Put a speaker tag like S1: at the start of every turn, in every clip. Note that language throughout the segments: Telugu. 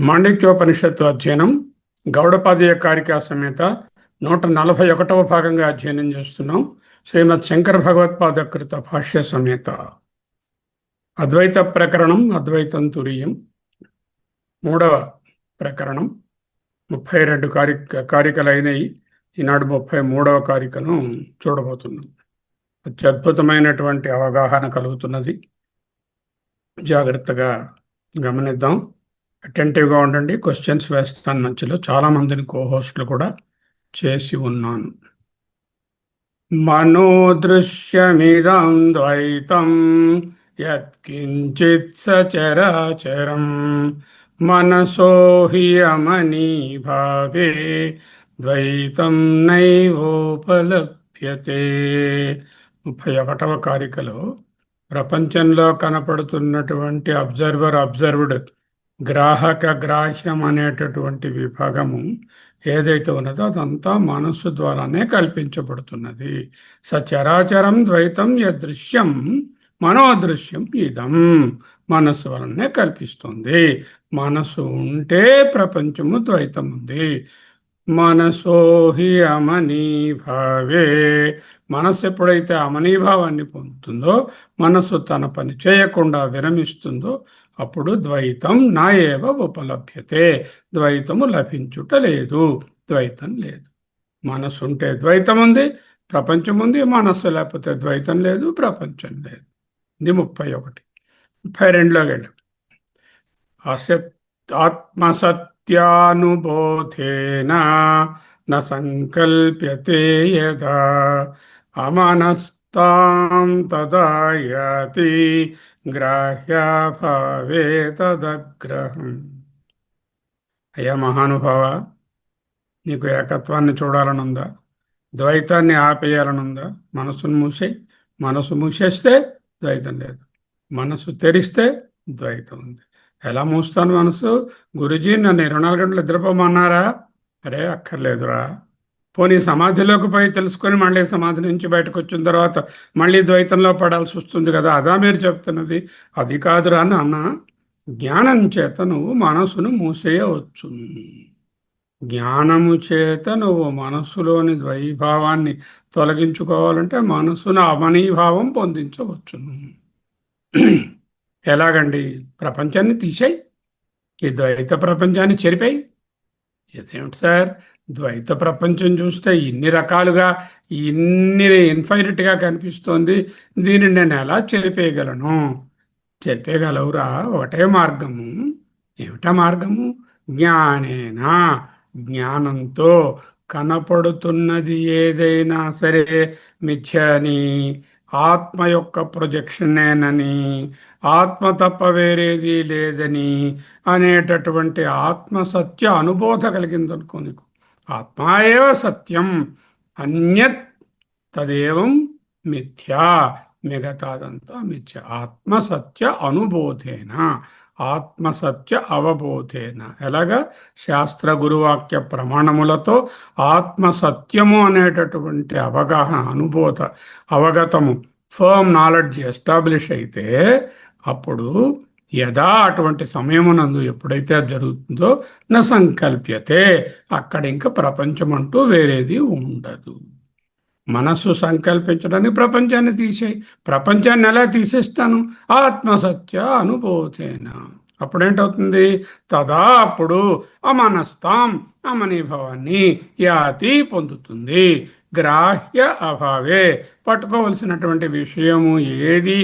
S1: మాండక్యోపనిషత్తు అధ్యయనం గౌడపాదీయ కారికా సమేత 141వ భాగంగా అధ్యయనం చేస్తున్నాం. శ్రీమద్ శంకర భగవత్పాదకృత భాష్య సమేత అద్వైత ప్రకరణం అద్వైతం తురీయం 3వ ప్రకరణం. 32 కారికలు అయినాయి. ఈనాడు 33వ కారికను చూడబోతున్నాం. అత్యద్భుతమైనటువంటి అవగాహన కలుగుతున్నది. జాగ్రత్తగా గమనిద్దాం. అటెంటివ్గా ఉండండి. క్వశ్చన్స్ వేస్తాను మధ్యలో. చాలామందిని కోహోస్ట్లు కూడా చేసి ఉన్నాను. మనోదృశ్యమిదం ద్వైతం యత్కించిత్ సచరాచరం మనసో హి అమనీ భావే ద్వైతం నైవోపలభ్యతే. 31వ కారికలో ప్రపంచంలో కనపడుతున్నటువంటి అబ్జర్వ్డ్ గ్రాహక గ్రాహ్యం అనేటటువంటి విభాగము ఏదైతే ఉన్నదో అదంతా మనస్సు ద్వారానే కల్పించబడుతున్నది. సచరాచరం ద్వైతం యదృశ్యం మనోదృశ్యం ఇదం. మనస్సు వలనే కల్పిస్తుంది. మనసు ఉంటే ప్రపంచము ద్వైతం ఉంది. మనసో హి అమనీ భావే. మనస్సు ఎప్పుడైతే అమనీభావాన్ని పొందుతుందో, మనస్సు తన పని చేయకుండా విరమిస్తుందో, అప్పుడు ద్వైతం నా ఏవ ఉపలభ్యతే. ద్వైతము లభించుట లేదు, ద్వైతం లేదు. మనస్సు ఉంటే ద్వైతం ఉంది, ప్రపంచం ఉంది. మనస్సు లేకపోతే ద్వైతం లేదు, ప్రపంచం లేదు. ఇది 31. 32లోకి వెళ్ళాం. ఆత్మసత్యానుబోధేన న సంకల్ప్యతే యదా అమనస్తాం తదా యాతి గ్రాహ్యభావే తదగ్రహం. అయ్యా మహానుభావ, నీకు ఏకత్వాన్ని చూడాలనుందా? ద్వైతాన్ని ఆపేయాలనుందా? మనసును మూసేయి. మనసు మూసేస్తే ద్వైతం లేదు. మనసు తెరిస్తే ద్వైతం ఉంది. ఎలా మూస్తాను మనసు? గురుజీ నన్ను 24 గంటలు నిద్రపోమన్నారా? అరే అక్కర్లేదురా. పోనీ సమాధిలోకి పోయి తెలుసుకొని మళ్ళీ సమాధి నుంచి బయటకు వచ్చిన తర్వాత మళ్ళీ ద్వైతంలో పడాల్సి వస్తుంది కదా, అదా మీరు చెప్తున్నది? అది కాదురా నాన్న. జ్ఞానం చేత నువ్వు మనసును మూసేయవచ్చు. జ్ఞానము చేత నువ్వు మనస్సులోని ద్వైభావాన్ని తొలగించుకోవాలంటే మనస్సును అమనీభావం పొందించవచ్చును. ఎలాగండి? ప్రపంచాన్ని తీసేయి, ఈ ద్వైత ప్రపంచాన్ని చెరిపాయి. ఇదేమిటి సార్, ద్వైత ప్రపంచం చూస్తే ఇన్ని రకాలుగా ఇన్ని ఇన్ఫైనట్గా కనిపిస్తోంది, దీన్ని నేను ఎలా చెరిపేయగలను? చెరిపేయగలవురా? ఒకటే మార్గము. ఏమిటా మార్గము? జ్ఞానేనా. జ్ఞానంతో కనపడుతున్నది ఏదైనా సరే మిథ్యని, ఆత్మ యొక్క ప్రొజెక్షనేనని, ఆత్మ తప్ప వేరేది లేదని అనేటటువంటి ఆత్మసత్య అనుబోధ కలిగిందనుకో నీకు. ఆత్మా ఏవ సత్యం, అన్యత్ తదేవం మిథ్యా. మిగతాదంతా మిథ్య. ఆత్మసత్య అనుబోధేన, ఆత్మసత్య అవబోధేన. ఎలాగా? శాస్త్ర గురువాక్య ప్రమాణములతో ఆత్మసత్యము అనేటటువంటి అవగాహన, అనుబోధ, అవగతము, ఫర్మ్ నాలెడ్జ్ ఎస్టాబ్లిష్ అయితే అప్పుడు యదా అటువంటి సమయమునందు ఎప్పుడైతే అది జరుగుతుందో న సంకల్ప్యతే, అక్కడ ఇంకా ప్రపంచం అంటూ వేరేది ఉండదు. మనస్సు సంకల్పించడానికి ప్రపంచాన్ని తీసేయి. ప్రపంచాన్ని ఎలా తీసేస్తాను? ఆత్మసత్య అనుభూతేన. అప్పుడేంటవుతుంది? తదా అప్పుడు అమనస్తాం అమనీభావాన్ని యాతి పొందుతుంది. గ్రాహ్య అభావే పట్టుకోవలసినటువంటి విషయము ఏది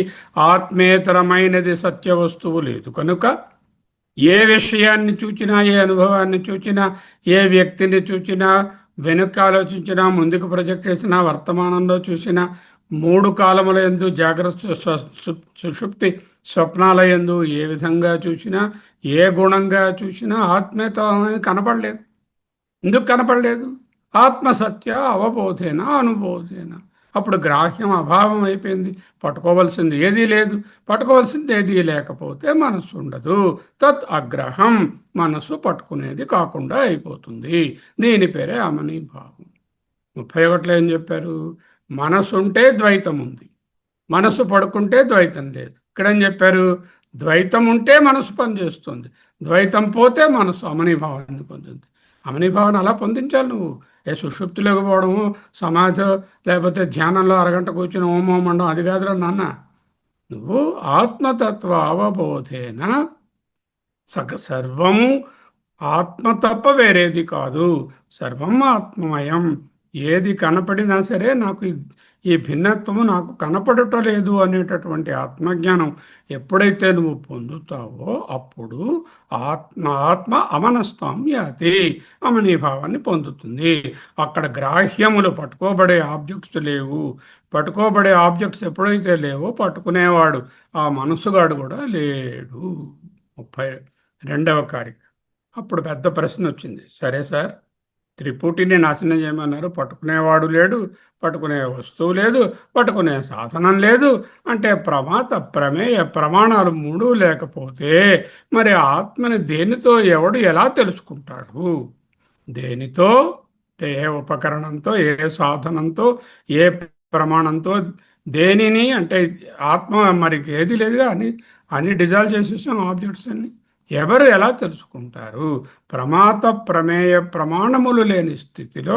S1: ఆత్మేతరమైనది సత్య వస్తువు లేదు కనుక ఏ విషయాన్ని చూచినా, ఏ అనుభవాన్ని చూచినా, ఏ వ్యక్తిని చూచినా, వెనుక ఆలోచించినా, ముందుకు ప్రొజెక్ట్ చేసినా, వర్తమానంలో చూసినా, మూడు కాలముల యందు జాగ్రత్త సుషుప్తి స్వప్నాల యందు ఏ విధంగా చూసినా, ఏ గుణంగా చూసినా ఆత్మీయత అనేది కనపడలేదు. ఎందుకు కనపడలేదు? ఆత్మసత్య అవబోధేన అనుబోధేన. అప్పుడు గ్రాహ్యం అభావం అయిపోయింది. పట్టుకోవలసింది ఏదీ లేదు. పట్టుకోవలసింది ఏదీ లేకపోతే మనస్సు ఉండదు. తత్ అగ్రహం, మనస్సు పట్టుకునేది కాకుండా అయిపోతుంది. దీని పేరే అమనీభావం. 31లో ఏం చెప్పారు? మనస్సు ఉంటే ద్వైతం ఉంది, మనస్సు పడుకుంటే ద్వైతం లేదు. ఇక్కడేం చెప్పారు? ద్వైతం ఉంటే మనస్సు పనిచేస్తుంది, ద్వైతం పోతే మనస్సు అమనీభావాన్ని పొందుతుంది. అమనీభావాన్ని అలా పొందించాలి నువ్వు. సుషుప్తిలోకి పోవడము, సమాధి లేకపోతే ధ్యానంలో అరగంట కూర్చుని ఓమోం అనడం అది కాదురా నాన్న. నువ్వు ఆత్మతత్వ అవబోధేన సర్వము ఆత్మ తప్ప వేరేది కాదు, సర్వం ఆత్మమయం. ఏది కనపడినా సరే నాకు ఈ భిన్నత్వము నాకు కనపడటలేదు అనేటటువంటి ఆత్మజ్ఞానం ఎప్పుడైతే నువ్వు పొందుతావో అప్పుడు ఆత్మ అమనస్తాం యాతి, అమనీభావాన్ని పొందుతుంది. అక్కడ గ్రాహ్యములు పట్టుకోబడే ఆబ్జెక్ట్స్ లేవు. పట్టుకోబడే ఆబ్జెక్ట్స్ ఎప్పుడైతే లేవో పట్టుకునేవాడు ఆ మనసుగాడు కూడా లేడు. 32వ కారిక. అప్పుడు పెద్ద ప్రశ్న వచ్చింది. సరే సార్, త్రిపుటిని నాశనం చేయమన్నారు, పట్టుకునేవాడు లేడు, పట్టుకునే వస్తువు లేదు, పట్టుకునే సాధనం లేదు అంటే ప్రమాత ప్రమేయ ప్రమాణాలు మూడు లేకపోతే మరి ఆత్మని దేనితో ఎవడు ఎలా తెలుసుకుంటాడు? దేనితో? ఏ ఉపకరణంతో, ఏ సాధనంతో, ఏ ప్రమాణంతో, దేనిని అంటే ఆత్మ మరి ఏది లేదుగా అని డిజాల్వ్ చేసేసాం ఆబ్జెక్ట్స్ అన్ని. ఎవరు ఎలా తెలుసుకుంటారు? ప్రమాత ప్రమేయ ప్రమాణములు లేని స్థితిలో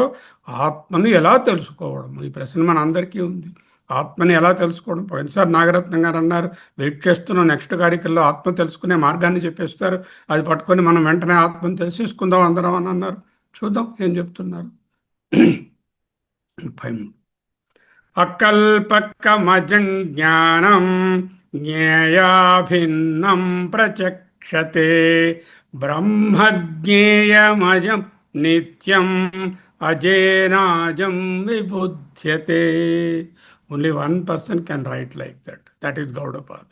S1: ఆత్మను ఎలా తెలుసుకోవడం? ఈ ప్రశ్న మన అందరికీ ఉంది. ఆత్మని ఎలా తెలుసుకోవడం? పోయినసారి నాగరత్నం గారు అన్నారు, వెయిట్ చేస్తున్నాం నెక్స్ట్ కార్యక్రమంలో ఆత్మ తెలుసుకునే మార్గాన్ని చెప్పేస్తారు, అది పట్టుకొని మనం వెంటనే ఆత్మను తెలిసేసుకుందాం అందరం అని అన్నారు. చూద్దాం ఏం చెప్తున్నారు. 33. అకల్పకమజం జ్ఞానం జ్ఞేయాభిన్నం ప్రచక్షతే బ్రహ్మజ్ఞేయమజం నిత్యం అజేనాజం విబుధ్యతే. Only 1 person can write like that. That is Gaudapada.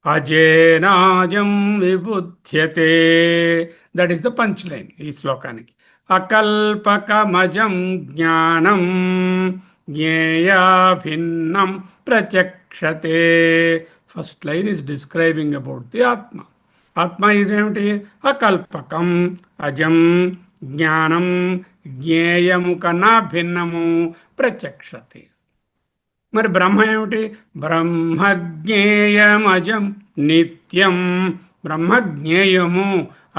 S1: అజేనాజం విబుధ్యతే, that is the punch line ఈ శ్లోకానికి. అకల్పకమజం జ్ఞానం జ్ఞేయాభిన్నం ప్రచక్షతే. First line is describing about the atma. ఆత్మ ఇదేమిటి? అకల్పకం, అజం, జ్ఞానం, జ్ఞేయము కన్నా భిన్నము, ప్రచక్షతే. మరి బ్రహ్మ ఏమిటి? బ్రహ్మజ్ఞేయమజం నిత్యం. బ్రహ్మజ్ఞేయము,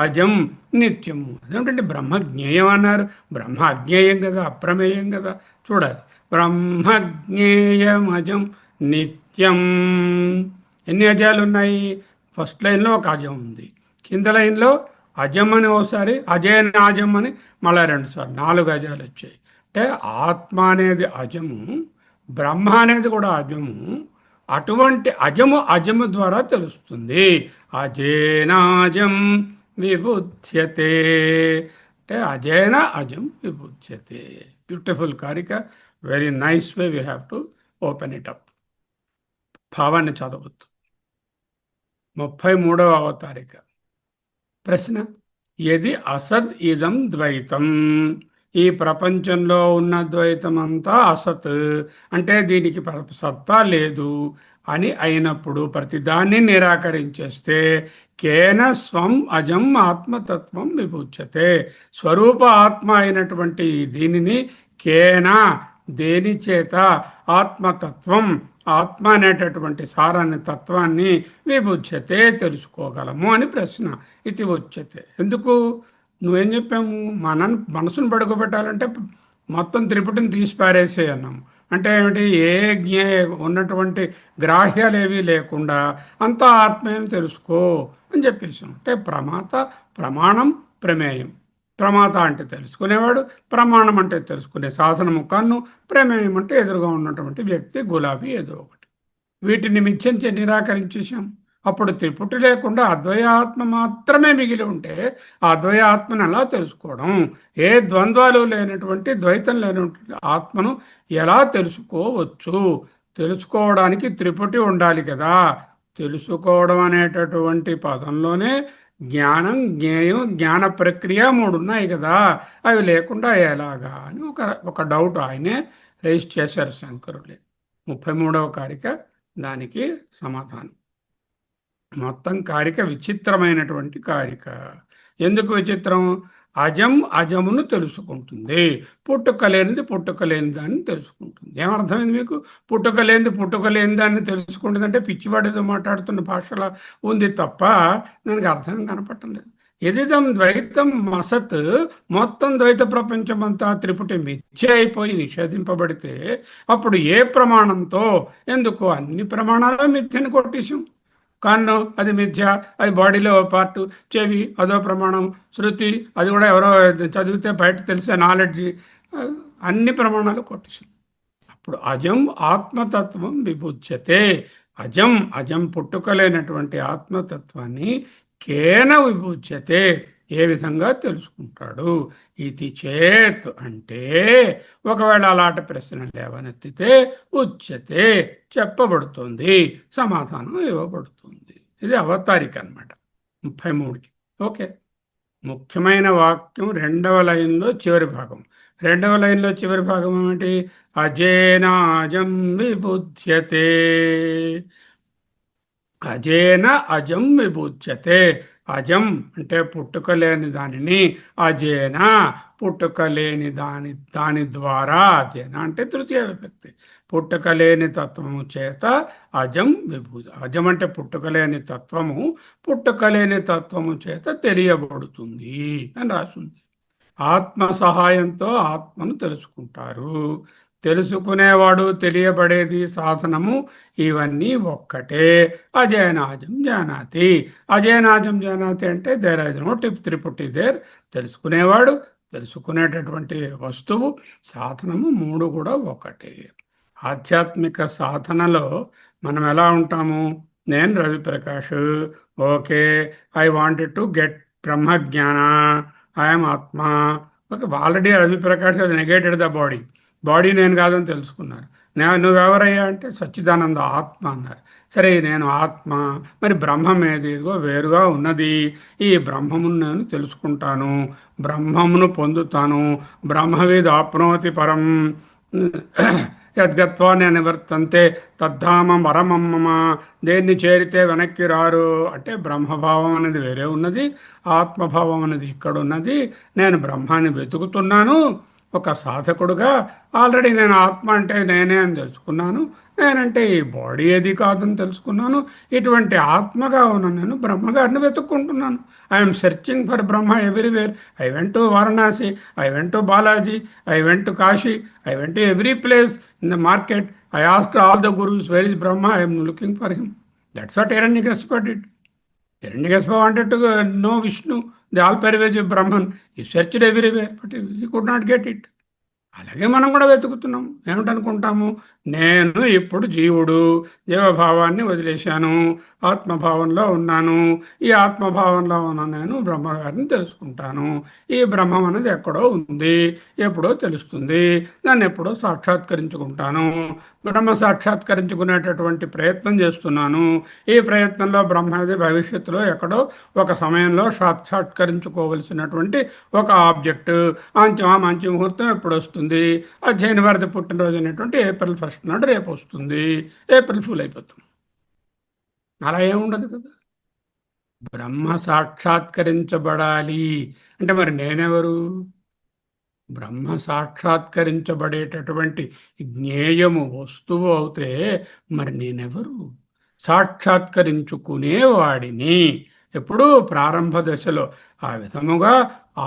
S1: అజం, నిత్యము. అదేమిటంటే బ్రహ్మజ్ఞేయం అన్నారు, బ్రహ్మ అజ్ఞేయం కదా, అప్రమేయం కదా. చూడాలి, బ్రహ్మజ్ఞేయమజం నిత్యం. ఎన్ని అజాలు ఉన్నాయి? ఫస్ట్ లైన్లో ఒక అజం ఉంది, కింద లైన్లో అజం అని ఒకసారి, అజేన అజం అని మళ్ళీ 2 సార్లు, 4 అజాలు వచ్చాయి. అంటే ఆత్మ అనేది అజము, బ్రహ్మ అనేది కూడా అజము. అటువంటి అజము ద్వారా తెలుస్తుంది. అజేనాజం విబుధ్యతే అంటే అజేన అజం విబుధ్యతే. Beautiful karika, very nice way we have to open it up. భావాన్ని చదవద్దు. 33వ అవతారిక. ప్రశ్న: యది అసద్ ఇదం ద్వైతం. ఈ ప్రపంచంలో ఉన్న ద్వైతం అంతా అసత్ అంటే దీనికి సత్తా లేదు అని అయినప్పుడు ప్రతిదాన్ని నిరాకరించేస్తే కేన స్వం అజం ఆత్మతత్వం విభుచ్యతే. స్వరూప ఆత్మ అయినటువంటి దీనిని కేన దేని చేత ఆత్మతత్వం, ఆత్మ అనేటటువంటి సారాన్ని, తత్వాన్ని విభుచ్యతే తెలుసుకోగలము అని ప్రశ్న. ఇది ఉచ్యతే. ఎందుకు? నువ్వేం చెప్పాము? మనసును పడుకోబెట్టాలంటే మొత్తం త్రిపుటిని తీసి పారేసే అన్నాము. అంటే ఏమిటి? ఏ జ్ఞే ఉన్నటువంటి గ్రాహ్యాలు ఏవీ లేకుండా అంతా ఆత్మేయం తెలుసుకో అని చెప్పేసాం. అంటే ప్రమాత, ప్రమాణం, ప్రమేయం. ప్రమాత అంటే తెలుసుకునేవాడు, ప్రమాణం అంటే తెలుసుకునే సాధనము కన్ను, ప్రమేయం అంటే ఎదురుగా ఉన్నటువంటి వ్యక్తి, గులాబీ ఏదో ఒకటి. వీటిని మిథ్యంచే నిరాకరించేశాం. అప్పుడు త్రిపుటి లేకుండా అద్వయాత్మ మాత్రమే మిగిలి ఉంటే ఆ అద్వయాత్మను ఎలా తెలుసుకోవడం? ఏ ద్వంద్వాలు లేనటువంటి, ద్వైతం లేనటువంటి ఆత్మను ఎలా తెలుసుకోవచ్చు? తెలుసుకోవడానికి త్రిపుటి ఉండాలి కదా. తెలుసుకోవడం అనేటటువంటి పదంలోనే జ్ఞానం, జ్ఞేయం, జ్ఞాన ప్రక్రియ మూడు ఉన్నాయి కదా. అవి లేకుండా ఎలాగా అని ఒక డౌట్ ఆయనే రైజ్ చేశారు శంకరులే. 33వ కారిక దానికి సమాధానం. మొత్తం కారిక విచిత్రమైనటువంటి కారిక. ఎందుకు విచిత్రం? అజం అజమును తెలుసుకుంటుంది, పుట్టుక లేనిది పుట్టుక లేని దాన్ని తెలుసుకుంటుంది. ఏమర్థమైంది మీకు? పుట్టుక లేనిది పుట్టుక లేని దాన్ని తెలుసుకుంటుంది అంటే పిచ్చివాడితో మాట్లాడుతున్న భాషలా ఉంది తప్ప దానికి అర్థం కనపడటం లేదు. ఎదిదం ద్వైతం మసత్, మొత్తం ద్వైత ప్రపంచం అంతా త్రిపుటి మిథ్య అయిపోయి నిషేధింపబడితే అప్పుడు ఏ ప్రమాణంతో? ఎందుకు అన్ని ప్రమాణాలు మిథ్యని కొట్టేశాం. కన్ను అది మిథ్య, అది బాడీలో పార్టు. చెవి అదో ప్రమాణం. శృతి అది కూడా ఎవరో చదివితే బయట తెలిసే నాలెడ్జి. అన్ని ప్రమాణాలు కొట్టేశాం. అప్పుడు అజం ఆత్మతత్వం విభుజ్యతే. అజం అజం పుట్టుకలేనటువంటి ఆత్మతత్వాన్ని కేన విభుజ్యతే, ఏ విధంగా తెలుసుకుంటాడు? ఇది చేత్ అంటే ఒకవేళ అలాంటి ప్రశ్న లేవనెత్తితే ఉచ్యతే చెప్పబడుతుంది, సమాధానం ఇవ్వబడుతుంది. ఇది అవతారిక అనమాట 33కి. ఓకే. ముఖ్యమైన వాక్యం రెండవ లైన్లో చివరి భాగం. రెండవ లైన్లో చివరి భాగం ఏమిటి? అజేనాజం విబుధ్యతే. అజేన అజం విబుధ్యతే. అజం అంటే పుట్టుక లేని దానిని, అజేన పుట్టుక లేని దాని ద్వారా, అజేన అంటే తృతీయ విభక్తి, పుట్టుక లేని తత్వము చేత అజం విభూజ. అజం అంటే పుట్టుక లేని తత్వము, పుట్టుక లేని తత్వము చేత తెలియబడుతుంది అని రాసింది. ఆత్మ సహాయంతో ఆత్మను తెలుసుకుంటారు. తెలుసుకునేవాడు, తెలియబడేది, సాధనము ఇవన్నీ ఒక్కటే. అజయనాజం జానాతి. అజయనాజం జానాతి అంటే దేర్ ఇస్ నో త్రిపుటి దేర్. తెలుసుకునేవాడు, తెలుసుకునేటటువంటి వస్తువు, సాధనము మూడు కూడా ఒకటే. ఆధ్యాత్మిక సాధనలో మనం ఎలా ఉంటాము? నేను Raviprakash, okay, I wanted to get Brahmajnana, I'm atma. Okay, already Raviprakash అది నెగేటెడ్ ద బాడీ. బాడీ నేను కాదని తెలుసుకున్నారు. నువ్వెవరయ్యా అంటే సచ్చిదానంద ఆత్మ అన్నారు. సరే, నేను ఆత్మ, మరి బ్రహ్మం ఏది? ఇదిగో వేరుగా ఉన్నది. ఈ బ్రహ్మమును నేను తెలుసుకుంటాను, బ్రహ్మమును పొందుతాను. బ్రహ్మవేద్ ఆప్నోతి పరం యద్గత్వా నివర్తంతే తద్ధామ పరమమ్మ. దేన్ని చేరితే వెనక్కి రారు అంటే బ్రహ్మభావం అనేది వేరే ఉన్నది, ఆత్మభావం అనేది ఇక్కడ ఉన్నది. నేను బ్రహ్మాన్ని వెతుకుతున్నాను ఒక సాధకుడుగా. ఆల్రెడీ నేను ఆత్మ అంటే నేనే అని తెలుసుకున్నాను, నేనంటే ఈ బాడీ ఏది కాదని తెలుసుకున్నాను. ఇటువంటి ఆత్మగా ఉన్న నేను బ్రహ్మగారిని వెతుక్కుంటున్నాను. I'm searching for Brahma everywhere. I went to Varanasi, I went to Balaji, I went to Kashi, I went to every place in the market. I ask all the gurus, where is Brahma? I am looking for him. That's what Hiranyakashipu did. Hiranyakashipu wanted to know Vishnu, the all-pervasive Brahman. He searched everywhere, but he could not get it. అలాగే మనం కూడా వెతుకుతున్నాం. ఏమిటనుకుంటాము? నేను ఇప్పుడు జీవుడు, జీవభావాన్ని వదిలేశాను, ఆత్మభావంలో ఉన్నాను. ఈ ఆత్మభావంలో ఉన్న నేను బ్రహ్మగారిని తెలుసుకుంటాను. ఈ బ్రహ్మం అనేది ఎక్కడో ఉంది, ఎప్పుడో తెలుస్తుంది, దాన్ని ఎప్పుడో సాక్షాత్కరించుకుంటాను. బ్రహ్మ సాక్షాత్కరించుకునేటటువంటి ప్రయత్నం చేస్తున్నాను. ఈ ప్రయత్నంలో బ్రహ్మ అనేది భవిష్యత్తులో ఎక్కడో ఒక సమయంలో సాక్షాత్కరించుకోవలసినటువంటి ఒక ఆబ్జెక్ట్. మంచి ముహూర్తం ఎప్పుడు వస్తుంది? అధ్యయన వారిది పుట్టినరోజు అనేటువంటి April 1 నాడు రేపు వస్తుంది. ఏప్రిల్ ఫుల్ అయిపోతుంది. అలా ఏముండదు కదా. బ్రహ్మ సాక్షాత్కరించబడాలి అంటే మరి నేనెవరు? బ్రహ్మ సాక్షాత్కరించబడేటటువంటి జ్ఞేయము వస్తువు అవుతే మరి నేనెవరు? సాక్షాత్కరించుకునేవాడిని. ఎప్పుడు? ప్రారంభ దశలో. ఆ విధముగా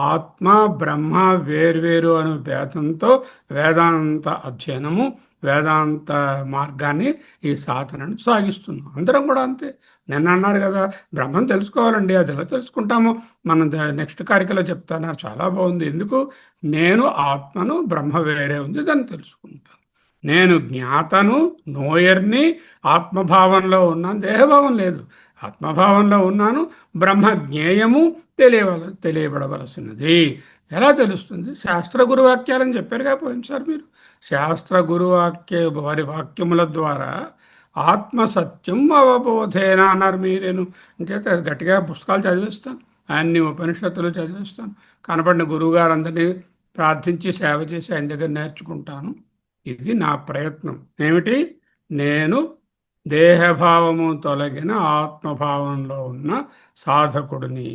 S1: ఆత్మ బ్రహ్మ వేర్వేరు అనే భేదంతో వేదాంత అధ్యయనము, వేదాంత మార్గాన్ని, ఈ సాధనను సాగిస్తున్నాం. అందరం కూడా అంతే. నిన్న అన్నారు కదా, బ్రహ్మను తెలుసుకోవాలండి, అది ఎలా తెలుసుకుంటాము? మనం నెక్స్ట్ కార్యక్రమంలో చెప్తాను. చాలా బాగుంది. ఎందుకు? నేను ఆత్మను, బ్రహ్మ వేరే ఉంది, దాన్ని తెలుసుకుంటాను. నేను జ్ఞాతను, నోయర్ని, ఆత్మభావంలో ఉన్నాను, దేహభావం లేదు. ఆత్మభావంలో ఉన్నాను. బ్రహ్మ జ్ఞేయము, తెలియబడవలసినది. ఎలా తెలుస్తుంది? శాస్త్ర గురువాక్యాలని చెప్పారుగా పోయింది సార్ మీరు. శాస్త్ర గురువాక్య వారి వాక్యముల ద్వారా ఆత్మ సత్యం అవబోధేన అన్నారు మీరేను. ఇంకైతే గట్టిగా పుస్తకాలు చదివిస్తాను, అన్ని ఉపనిషత్తులు చదివిస్తాను. కనపడిన గురువుగారు అందరినీ ప్రార్థించి సేవ చేసి ఆయన దగ్గర నేర్చుకుంటాను. ఇది నా ప్రయత్నం. ఏమిటి? నేను దేహభావము తొలగిన ఆత్మభావంలో ఉన్న సాధకుడిని.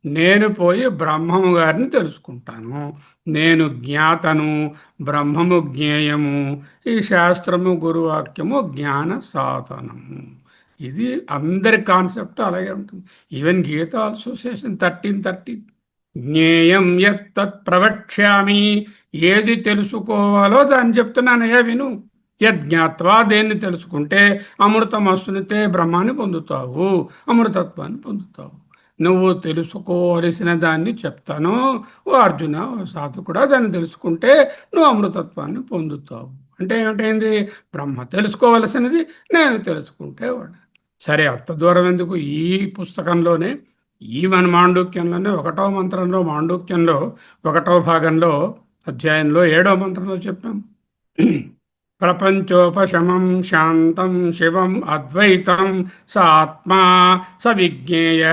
S1: నేను పోయి బ్రహ్మము గారిని తెలుసుకుంటాను. నేను జ్ఞాతను, బ్రహ్మము జ్ఞేయము. ఈ శాస్త్రము గురువాక్యము జ్ఞాన సాధనము. ఇది అందరి కాన్సెప్ట్ అలాగే ఉంటుంది. ఈవెన్ గీత ఆల్సో సెషన్ 13:13 జ్ఞేయం యత్తత్ ప్రవక్ష్యామి. ఏది తెలుసుకోవాలో దాన్ని చెప్తున్నానయ్యా విను. యజ్ఞాత్వా, దేన్ని తెలుసుకుంటే అమృతం వస్తునితే బ్రహ్మాన్ని పొందుతావు, అమృతత్వాన్ని పొందుతావు. నువ్వు తెలుసుకోవలసిన దాన్ని చెప్తాను. ఓ అర్జున, ఓ సాధకుడా, దాన్ని తెలుసుకుంటే నువ్వు అమృతత్వాన్ని పొందుతావు. అంటే ఏమిటైంది? బ్రహ్మ తెలుసుకోవలసినది నేను తెలుసుకుంటే వాడు. సరే, అంత దూరం ఎందుకు? ఈ పుస్తకంలోనే, ఈ మన మాండూక్యంలోనే 1వ మంత్రంలో, మాండూక్యంలో 1వ భాగంలో, అధ్యాయంలో 7వ మంత్రంలో చెప్పాం. ప్రపంచోపశమం శాంతం శివం అద్వైతం స ఆత్మా స విజ్ఞేయ.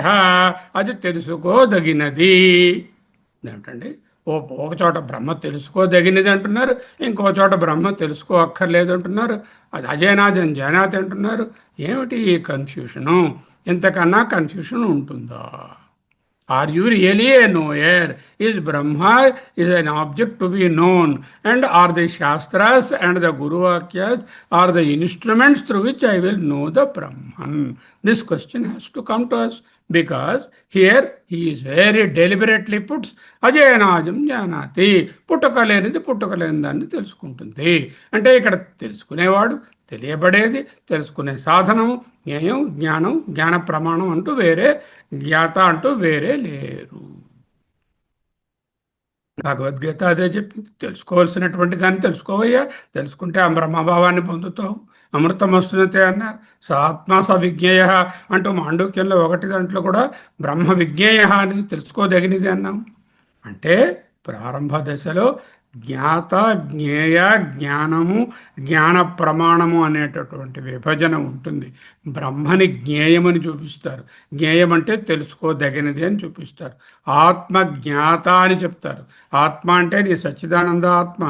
S1: అది తెలుసుకోదగినది. ఏమిటండి? ఒక చోట బ్రహ్మ తెలుసుకోదగినది అంటున్నారు, ఇంకో చోట బ్రహ్మ తెలుసుకో అక్కర్లేదు అంటున్నారు. అది అజయనాథం జయనాథ్ అంటున్నారు. ఏమిటి ఈ కన్ఫ్యూషను? ఇంతకన్నా కన్ఫ్యూషన్ ఉంటుందా? Are you really a knower? Is Brahma is an object to be known? And are the Shastras and the Guru Vakyas are the instruments through which I will know the Brahman? This question has to come to us, because here he is very deliberately puts అజయనాజం జానాతి. పుట్టుకలేనిది పుట్టుకలేని దాన్ని తెలుసుకుంటుంది. అంటే ఇక్కడ తెలుసుకునేవాడు, తెలియబడేది, తెలుసుకునే సాధనము, జ్ఞేయం, జ్ఞానం, జ్ఞాన ప్రమాణం అంటూ వేరే, జ్ఞాత అంటూ వేరే లేరు. భగవద్గీత అదే చెప్పింది. తెలుసుకోవాల్సినటువంటి దాన్ని తెలుసుకోవయ్యా, తెలుసుకుంటే ఆ బ్రహ్మభావాన్ని పొందుతావు, అమృతం వస్తున్నతే అన్నారు. స ఆత్మ స విజ్ఞేయ అంటూ మాండూక్యంలో 1 దాంట్లో కూడా బ్రహ్మ విజ్ఞేయ అని తెలుసుకోదగినది అన్నాం. అంటే ప్రారంభ దశలో జ్ఞాత, జ్ఞేయ, జ్ఞానము, జ్ఞాన ప్రమాణము అనేటటువంటి విభజన ఉంటుంది. బ్రహ్మని జ్ఞేయమని చూపిస్తారు. జ్ఞేయం అంటే తెలుసుకోదగినది అని చూపిస్తారు. ఆత్మ జ్ఞాత అని చెప్తారు. ఆత్మ అంటే నీ సచ్చిదానంద ఆత్మ,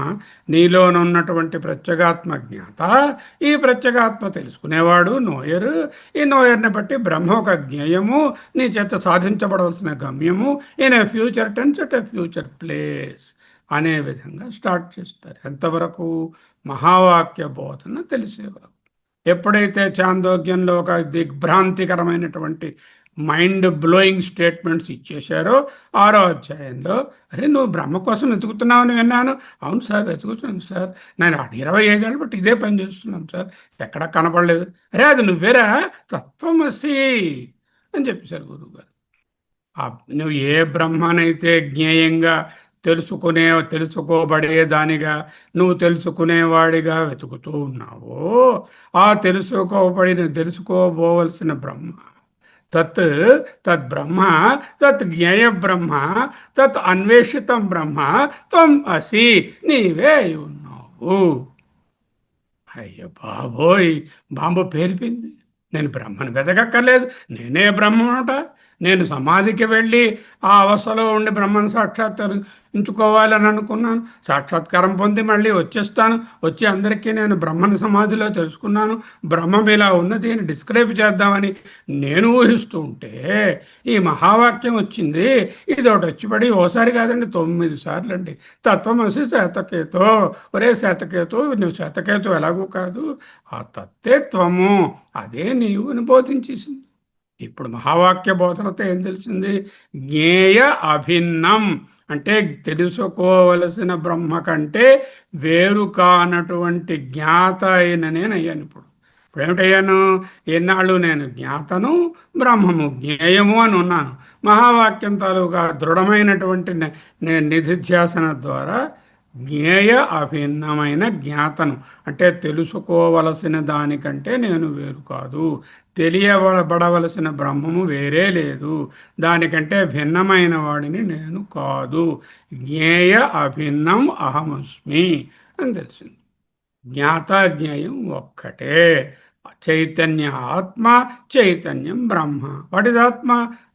S1: నీలోనున్నటువంటి ప్రత్యేగాత్మ జ్ఞాత. ఈ ప్రత్యేగాత్మ తెలుసుకునేవాడు నోయరు. ఈ నోయర్ని బట్టి బ్రహ్మ ఒక జ్ఞేయము, నీ చేత సాధించబడవలసిన గమ్యము, in a future tense at a future place అనే విధంగా స్టార్ట్ చేస్తారు. ఎంతవరకు? మహావాక్య బోధన తెలిసే వరకు. ఎప్పుడైతే చాందోగ్యంలో ఒక దిగ్భ్రాంతికరమైనటువంటి మైండ్ బ్లోయింగ్ స్టేట్మెంట్స్ ఇచ్చేశారో 6వ అధ్యాయంలో, అరే నువ్వు బ్రహ్మ కోసం వెతుకుతున్నావని విన్నాను. అవును సార్, వెతుకుతున్నాను సార్, నేను 25 ఏళ్ళు బట్టి ఇదే పని చేస్తున్నాను సార్, ఎక్కడా కనపడలేదు. అరే అది నువ్వేరా, తత్వమసి అని చెప్పేశారు గురువుగారు. నువ్వు ఏ బ్రహ్మనైతే జ్ఞేయంగా తెలుసుకోబడేదానిగా, నువ్వు తెలుసుకునేవాడిగా వెతుకుతూ ఉన్నావో, ఆ తెలుసుకోబోవలసిన బ్రహ్మ తత్ బ్రహ్మ, తత్ జ్ఞేయ బ్రహ్మ, తత్ అన్వేషితం బ్రహ్మ త్వం అసి, నీవే ఉన్నావు. అయ్యో బాబోయ్, బాంబు పేలిపోయింది. నేను బ్రహ్మను వెతకక్కర్లేదు, నేనే బ్రహ్మనట. నేను సమాధికి వెళ్ళి ఆ అవస్థలో ఉండి బ్రహ్మను సాక్షాత్కరించుకోవాలని అనుకున్నాను. సాక్షాత్కారం పొంది మళ్ళీ వచ్చేస్తాను. వచ్చి అందరికీ నేను బ్రహ్మను సమాధిలో తెలుసుకున్నాను, బ్రహ్మం ఇలా ఉన్నది అని డిస్క్రైబ్ చేద్దామని నేను ఊహిస్తూ ఉంటే ఈ మహావాక్యం వచ్చింది. ఇది ఒకటి వచ్చిపడి ఓసారి కాదండి, 9 సార్లు అండి. తత్వమసి శాతకేతో. ఒరే శాతకేతు, నువ్వు శాతకేతు ఎలాగూ కాదు, ఆ తత్వము అదే నీవు అని బోధించేసింది. ఇప్పుడు మహావాక్య బోధనతో ఏం తెలిసింది? జ్ఞేయ అభిన్నం అంటే తెలుసుకోవలసిన బ్రహ్మ కంటే వేరు కానటువంటి జ్ఞాత అయిన నేను అయ్యాను. ఇప్పుడు ఏమిటయ్యాను? ఎన్నాళ్ళు నేను జ్ఞాతను, బ్రహ్మము జ్ఞేయము అని ఉన్నాను. మహావాక్యం తాలూకా దృఢమైనటువంటి నిధిధ్యాసన ద్వారా జ్ఞేయ అభిన్నమైన జ్ఞాతను, అంటే తెలుసుకోవలసిన దానికంటే నేను వేరు కాదు, తెలియబడవలసిన బ్రహ్మము వేరే లేదు, దానికంటే భిన్నమైన వాడిని నేను కాదు, జ్ఞేయ అభిన్నం అహమస్మి అని తెలిసింది. జ్ఞాతాజ్ఞేయం ఒక్కటే. చైతన్య ఆత్మ, చైతన్యం బ్రహ్మ. వాట్ ఇస్ ఆత్మ?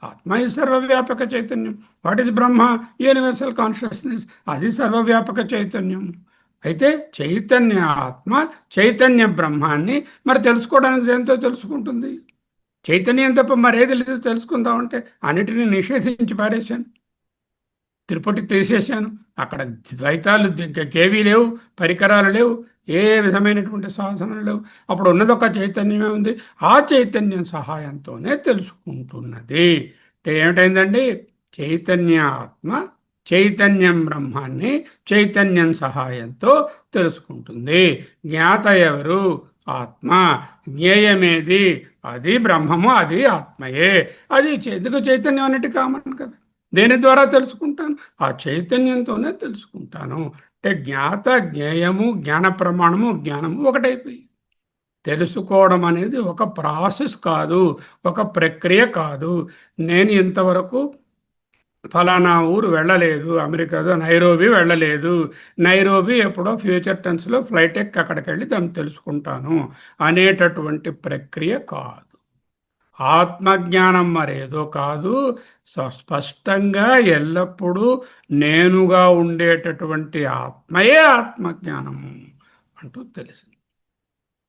S1: ఆత్మ ఇస్ సర్వవ్యాపక చైతన్యం. What is Brahma? Universal consciousness. అది సర్వవ్యాపక చైతన్యం. అయితే చైతన్య ఆత్మ, చైతన్య బ్రహ్మాన్ని మరి తెలుసుకోవడానికి దేంతో తెలుసుకుంటుంది? చైతన్యం తప్ప మరేది లేదు తెలుసుకుందామంటే అన్నిటినీ నిషేధించి పారేశాను, త్రిపుటి తీసేశాను. అక్కడ ద్వైతాలు కేవీ లేవు, పరికరాలు లేవు, ఏ విధమైనటువంటి సాధనలు లేవు. అప్పుడు ఉన్నది ఒక చైతన్యమే ఉంది. ఆ చైతన్యం సహాయంతోనే తెలుసుకుంటున్నది. అంటే ఏమిటైందండి? చైతన్య ఆత్మ చైతన్యం బ్రహ్మాన్ని చైతన్యం సహాయంతో తెలుసుకుంటుంది. జ్ఞాత ఎవరు? ఆత్మ. జ్ఞేయమేది? అది బ్రహ్మము, అది ఆత్మయే. అది ఎందుకు చైతన్యం అన్నట్టు కామన్ కదా. దేని ద్వారా తెలుసుకుంటాను? ఆ చైతన్యంతోనే తెలుసుకుంటాను. అంటే జ్ఞాత, జ్ఞేయము, జ్ఞాన ప్రమాణము, జ్ఞానము ఒకటైపోయి. తెలుసుకోవడం అనేది ఒక ప్రాసెస్ కాదు, ఒక ప్రక్రియ కాదు. నేను ఇంతవరకు ఫలానా ఊరు వెళ్ళలేదు, అమెరికాలో నైరోబీ వెళ్ళలేదు, నైరోబీ ఎప్పుడో ఫ్యూచర్ టెన్స్లో ఫ్లైట్ ఎక్కి అక్కడికి వెళ్ళి దాన్ని తెలుసుకుంటాను అనేటటువంటి ప్రక్రియ కాదు. ఆత్మజ్ఞానం మరేదో కాదు, స్పష్టంగా ఎల్లప్పుడూ నేనుగా ఉండేటటువంటి ఆత్మయే ఆత్మజ్ఞానము అంటూ తెలిసింది.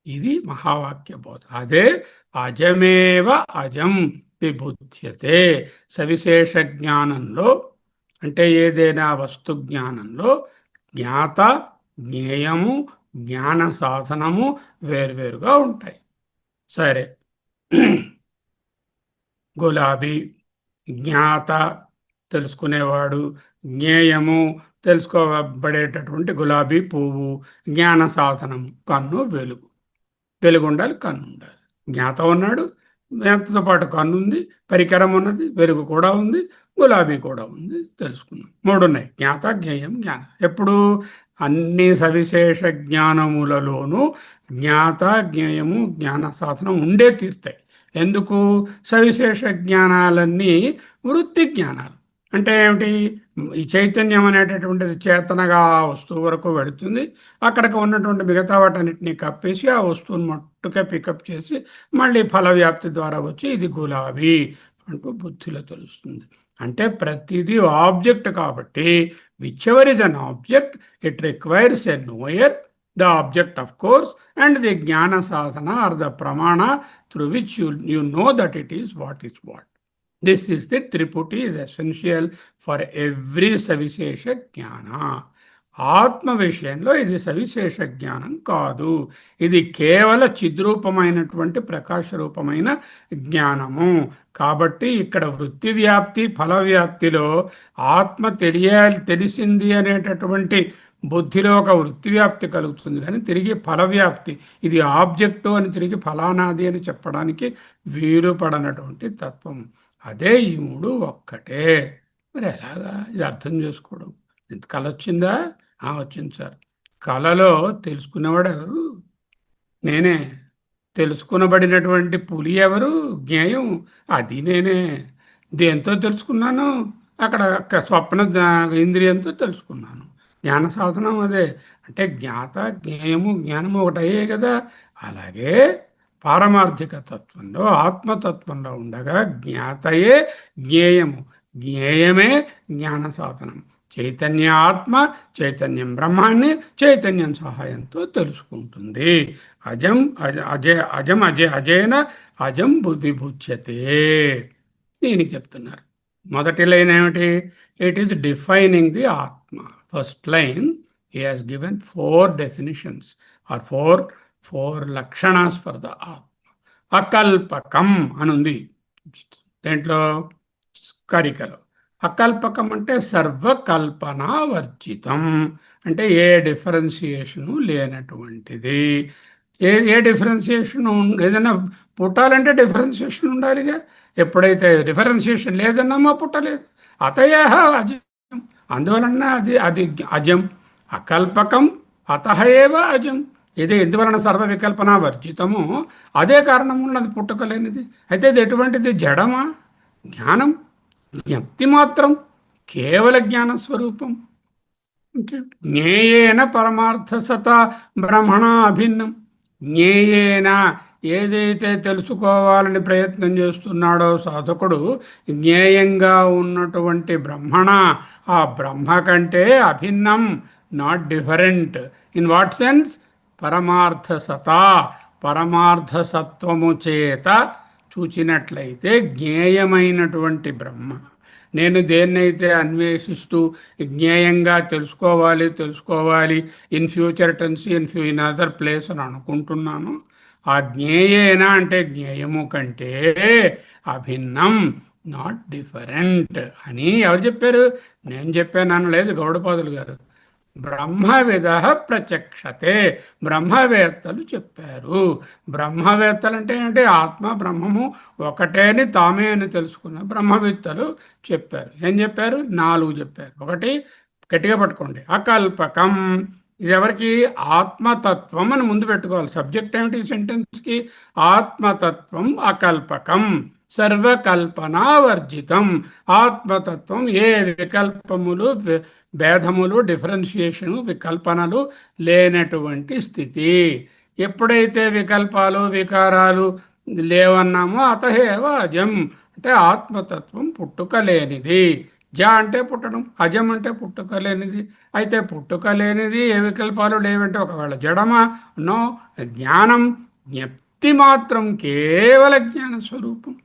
S1: ఇది మహావాక్య బోధ. అదే అజమేవ అజం విబుధ్యతే. సవిశేష జ్ఞానంలో, అంటే ఏదైనా వస్తు జ్ఞానంలో జ్ఞాత, జ్ఞేయము, జ్ఞాన సాధనము వేర్వేరుగా ఉంటాయి. సరే, గులాబీ జ్ఞాత తెలుసుకునేవాడు, జ్ఞేయము తెలుసుకోబడేటటువంటి గులాబీ పువ్వు, జ్ఞాన సాధనం కన్ను, వెలుగు. వెలుగు ఉండాలి, కన్ను ఉండాలి. జ్ఞాత ఉన్నాడు, జ్ఞాతతో పాటు కన్ను ఉంది, పరికరం ఉన్నది, వెలుగు కూడా ఉంది, గులాబీ కూడా ఉంది. తెలుసుకున్నాం. మూడు ఉన్నాయి: జ్ఞాత, జ్ఞేయం, జ్ఞానం. ఎప్పుడు? అన్ని సవిశేష జ్ఞానములలోనూ జ్ఞాత, జ్ఞేయము, జ్ఞాన సాధనం ఉండే తీరుతాయి. ఎందుకు? సవిశేష జ్ఞానాలన్నీ వృత్తి జ్ఞానాలు. అంటే ఏమిటి? ఈ చైతన్యం అనేటటువంటిది చేతనగా ఆ వస్తువు వరకు వెళుతుంది, అక్కడికి ఉన్నటువంటి మిగతా వాటన్నిటిని కప్పేసి ఆ వస్తువుని మట్టుకే పికప్ చేసి మళ్ళీ ఫలవ్యాప్తి ద్వారా వచ్చి ఇది గులాబీ అంటూ బుద్ధిలో తెలుస్తుంది. అంటే ప్రతిదీ ఆబ్జెక్ట్ కాబట్టి, which ever is an object, it requires a knower, the object of course, and the jnana sadhana or the pramana through which you know that it is what is what. This is the triputi is essential for every savishesha jnana. ఆత్మ విషయంలో ఇది సవిశేష జ్ఞానం కాదు, ఇది కేవల చిద్రూపమైనటువంటి ప్రకాశ రూపమైన జ్ఞానము. కాబట్టి ఇక్కడ వృత్తి వ్యాప్తి, ఫల వ్యాప్తిలో ఆత్మ తెలిసింది అనేటటువంటి బుద్ధిలో ఒక వృత్తి వ్యాప్తి కలుగుతుంది, కానీ తిరిగి ఫలవ్యాప్తి, ఇది ఆబ్జెక్టు అని తిరిగి ఫలానాది అని చెప్పడానికి వీలు పడనటువంటి తత్వం. అదే ఈ మూడు ఒక్కటే. మరి ఎలాగా ఇది అర్థం చేసుకోవడం? ఇంత కళ వచ్చిందా? వచ్చింది సార్. కళలో తెలుసుకునేవాడు ఎవరు? నేనే. తెలుసుకునబడినటువంటి పులి ఎవరు? జ్ఞేయం. అది నేనే. దేంతో తెలుసుకున్నాను? అక్కడ స్వప్న ఇంద్రియంతో తెలుసుకున్నాను. జ్ఞాన సాధనం అదే. అంటే జ్ఞాత, జ్ఞేయము, జ్ఞానము ఒకటయ్యే కదా. అలాగే పారమార్థిక తత్వంలో, ఆత్మతత్వంలో ఉండగా జ్ఞాతయే జ్ఞేయము, జ్ఞేయమే జ్ఞాన సాధనం. చైతన్య ఆత్మ చైతన్యం బ్రహ్మాన్ని చైతన్యం సహాయంతో తెలుసుకుంటుంది. అజం అజం అజేన అజం విభుచ్యతే. దీనికి చెప్తున్నారు. మొదటి లైన్ ఏమిటి? ఇట్ ఈస్ డిఫైనింగ్ ది ఆత్మ. First line he has given 4 definitions or four lakshanas for the atma. అకల్పకం అని ఉంది దేంట్లో? కరికలో. అకల్పకం అంటే సర్వకల్పనావర్జితం, అంటే ఏ డిఫరెన్సియేషను లేనటువంటిది. ఏ డిఫరెన్సియేషన్ ఏదైనా పుట్టాలంటే డిఫరెన్సియేషన్ ఉండాలిగా. ఎప్పుడైతే డిఫరెన్సియేషన్ లేదన్నామో పుట్టలేదు. అతయ అజం, అందువలన అది అది అజం. అకల్పకం అతః ఏవ అజం. ఇది ఎందువలన సర్వ వికల్పన వర్జితమో అదే కారణం ఉన్నది పుట్టుకలేనిది. అయితే ఇది ఎటువంటిది? జడమా? జ్ఞానం, జ్ఞప్తి మాత్రం, కేవల జ్ఞాన స్వరూపం. జ్ఞేయేన పరమార్థ సత బ్రహ్మణ అభిన్నం. జ్ఞేయేన, ఏదైతే తెలుసుకోవాలని ప్రయత్నం చేస్తున్నాడో సాధకుడు, జ్ఞేయంగా ఉన్నటువంటి బ్రహ్మణ, ఆ బ్రహ్మ కంటే అభిన్నం, not different. In what sense? పరమార్థ సత, పరమార్థ సత్వము చేత చూచినట్లయితే జ్ఞేయమైనటువంటి బ్రహ్మ, నేను దేన్నైతే అన్వేషిస్తూ జ్ఞేయంగా తెలుసుకోవాలి in future tense, in other place అని అనుకుంటున్నాను, ఆ జ్ఞేయేనా అంటే జ్ఞేయము కంటే అభిన్నం, నాట్ డిఫరెంట్ అని ఎవరు చెప్పారు? నేను చెప్పాను అనలేదు గౌడపాదులు గారు. బ్రహ్మవిద ప్రచక్షతే, బ్రహ్మవేత్తలు చెప్పారు. బ్రహ్మవేత్తలు అంటే ఏంటి? ఆత్మ బ్రహ్మము ఒకటే అని తామే అని తెలుసుకున్న బ్రహ్మవేత్తలు చెప్పారు. ఏం చెప్పారు? 4 చెప్పారు. ఒకటి గట్టిగా పట్టుకోండి, అకల్పకం. ఇది ఎవరికి? ఆత్మతత్వం అని ముందు పెట్టుకోవాలి. సబ్జెక్ట్ ఏమిటి ఈ సెంటెన్స్కి? ఆత్మతత్వం అకల్పకం, సర్వకల్పనావర్జితం. ఆత్మతత్వం ఏ వికల్పములు, భేదములు, డిఫరెన్షియేషను, వికల్పనలు లేనటువంటి స్థితి. ఎప్పుడైతే వికల్పాలు వికారాలు లేవన్నామో అతహేవ అజం, అంటే ఆత్మతత్వం పుట్టుకలేనిది. జ అంటే పుట్టడం, అజం అంటే పుట్టుకలేనిది. అయితే పుట్టుకలేనిది, ఏ వికల్పాలు లేవంటే ఒకవేళ జడమా? నో. జ్ఞానం, జ్ఞప్తి మాత్రం, కేవల జ్ఞాన స్వరూపం.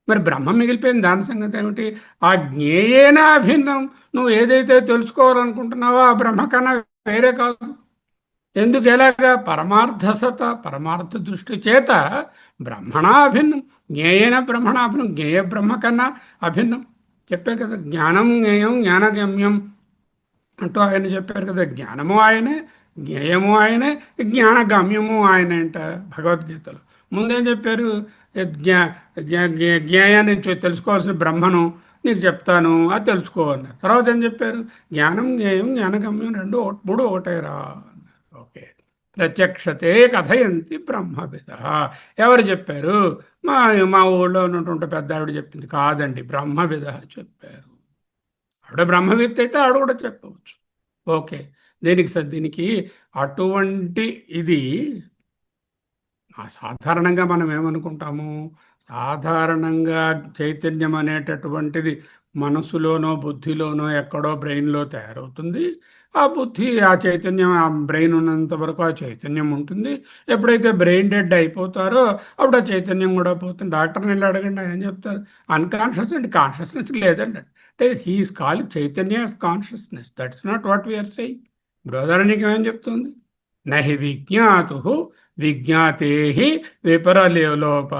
S1: మరి బ్రహ్మం మిగిలిపోయింది, దాని సంగతి ఏమిటి? ఆ జ్ఞేయేనా అభిన్నం. నువ్వు ఏదైతే తెలుసుకోవాలనుకుంటున్నావో ఆ బ్రహ్మ కన్నా వేరే కాదు. ఎందుకు? ఎలాగా? పరమార్థసత, పరమార్థ దృష్టి చేత బ్రహ్మణ అభిన్నం. జ్ఞేయేన బ్రహ్మణ అభిన్నం, జ్ఞేయ బ్రహ్మ కన్నా అభిన్నం. చెప్పే కదా, జ్ఞానం జ్ఞేయం జ్ఞానగమ్యం అంటూ ఆయన చెప్పారు కదా. జ్ఞానము ఆయనే, జ్ఞేయము ఆయనే, జ్ఞానగమ్యము ఆయనే అంట భగవద్గీతలో. ముందేం చెప్పారు? జ్ఞా జ్ఞేయాన్ని తెలుసుకోవాల్సిన బ్రహ్మను నీకు చెప్తాను, అది తెలుసుకోవన్నారు. తర్వాత ఏం చెప్పారు? జ్ఞానం జ్ఞేయం జ్ఞానగమ్యం రెండు మూడు ఒకటేరా. ఓకే. ప్రత్యక్షతే కథయంతి బ్రహ్మవిద. ఎవరు చెప్పారు? మా మా ఊళ్ళో ఉన్నటువంటి పెద్ద ఆవిడ చెప్పింది కాదండి, బ్రహ్మవిద చెప్పారు. ఆవిడ బ్రహ్మవేత్త అయితే ఆవిడ కూడా చెప్పవచ్చు. ఓకే. దీనికి అటువంటి ఇది సాధారణంగా మనం ఏమనుకుంటాము? సాధారణంగా చైతన్యం అనేటటువంటిది మనసులోనో బుద్ధిలోనో ఎక్కడో బ్రెయిన్లో తయారవుతుంది. ఆ బుద్ధి, ఆ చైతన్యం, ఆ బ్రెయిన్ ఉన్నంత వరకు ఆ చైతన్యం ఉంటుంది. ఎప్పుడైతే బ్రెయిన్ డెడ్ అయిపోతారో అప్పుడు ఆ చైతన్యం కూడా పోతుంది. డాక్టర్ని వెళ్ళి అడగండి, ఆయన ఏం చెప్తారు? అన్కాన్షియస్ అండి, కాన్షియస్నెస్ లేదండి. అంటే he is call chaitanya consciousness. That's not what we are saying. బృహదారణ్యకం ఏం చెప్తుంది? నహి విజ్ఞాతు విజ్ఞాతే విపరలోప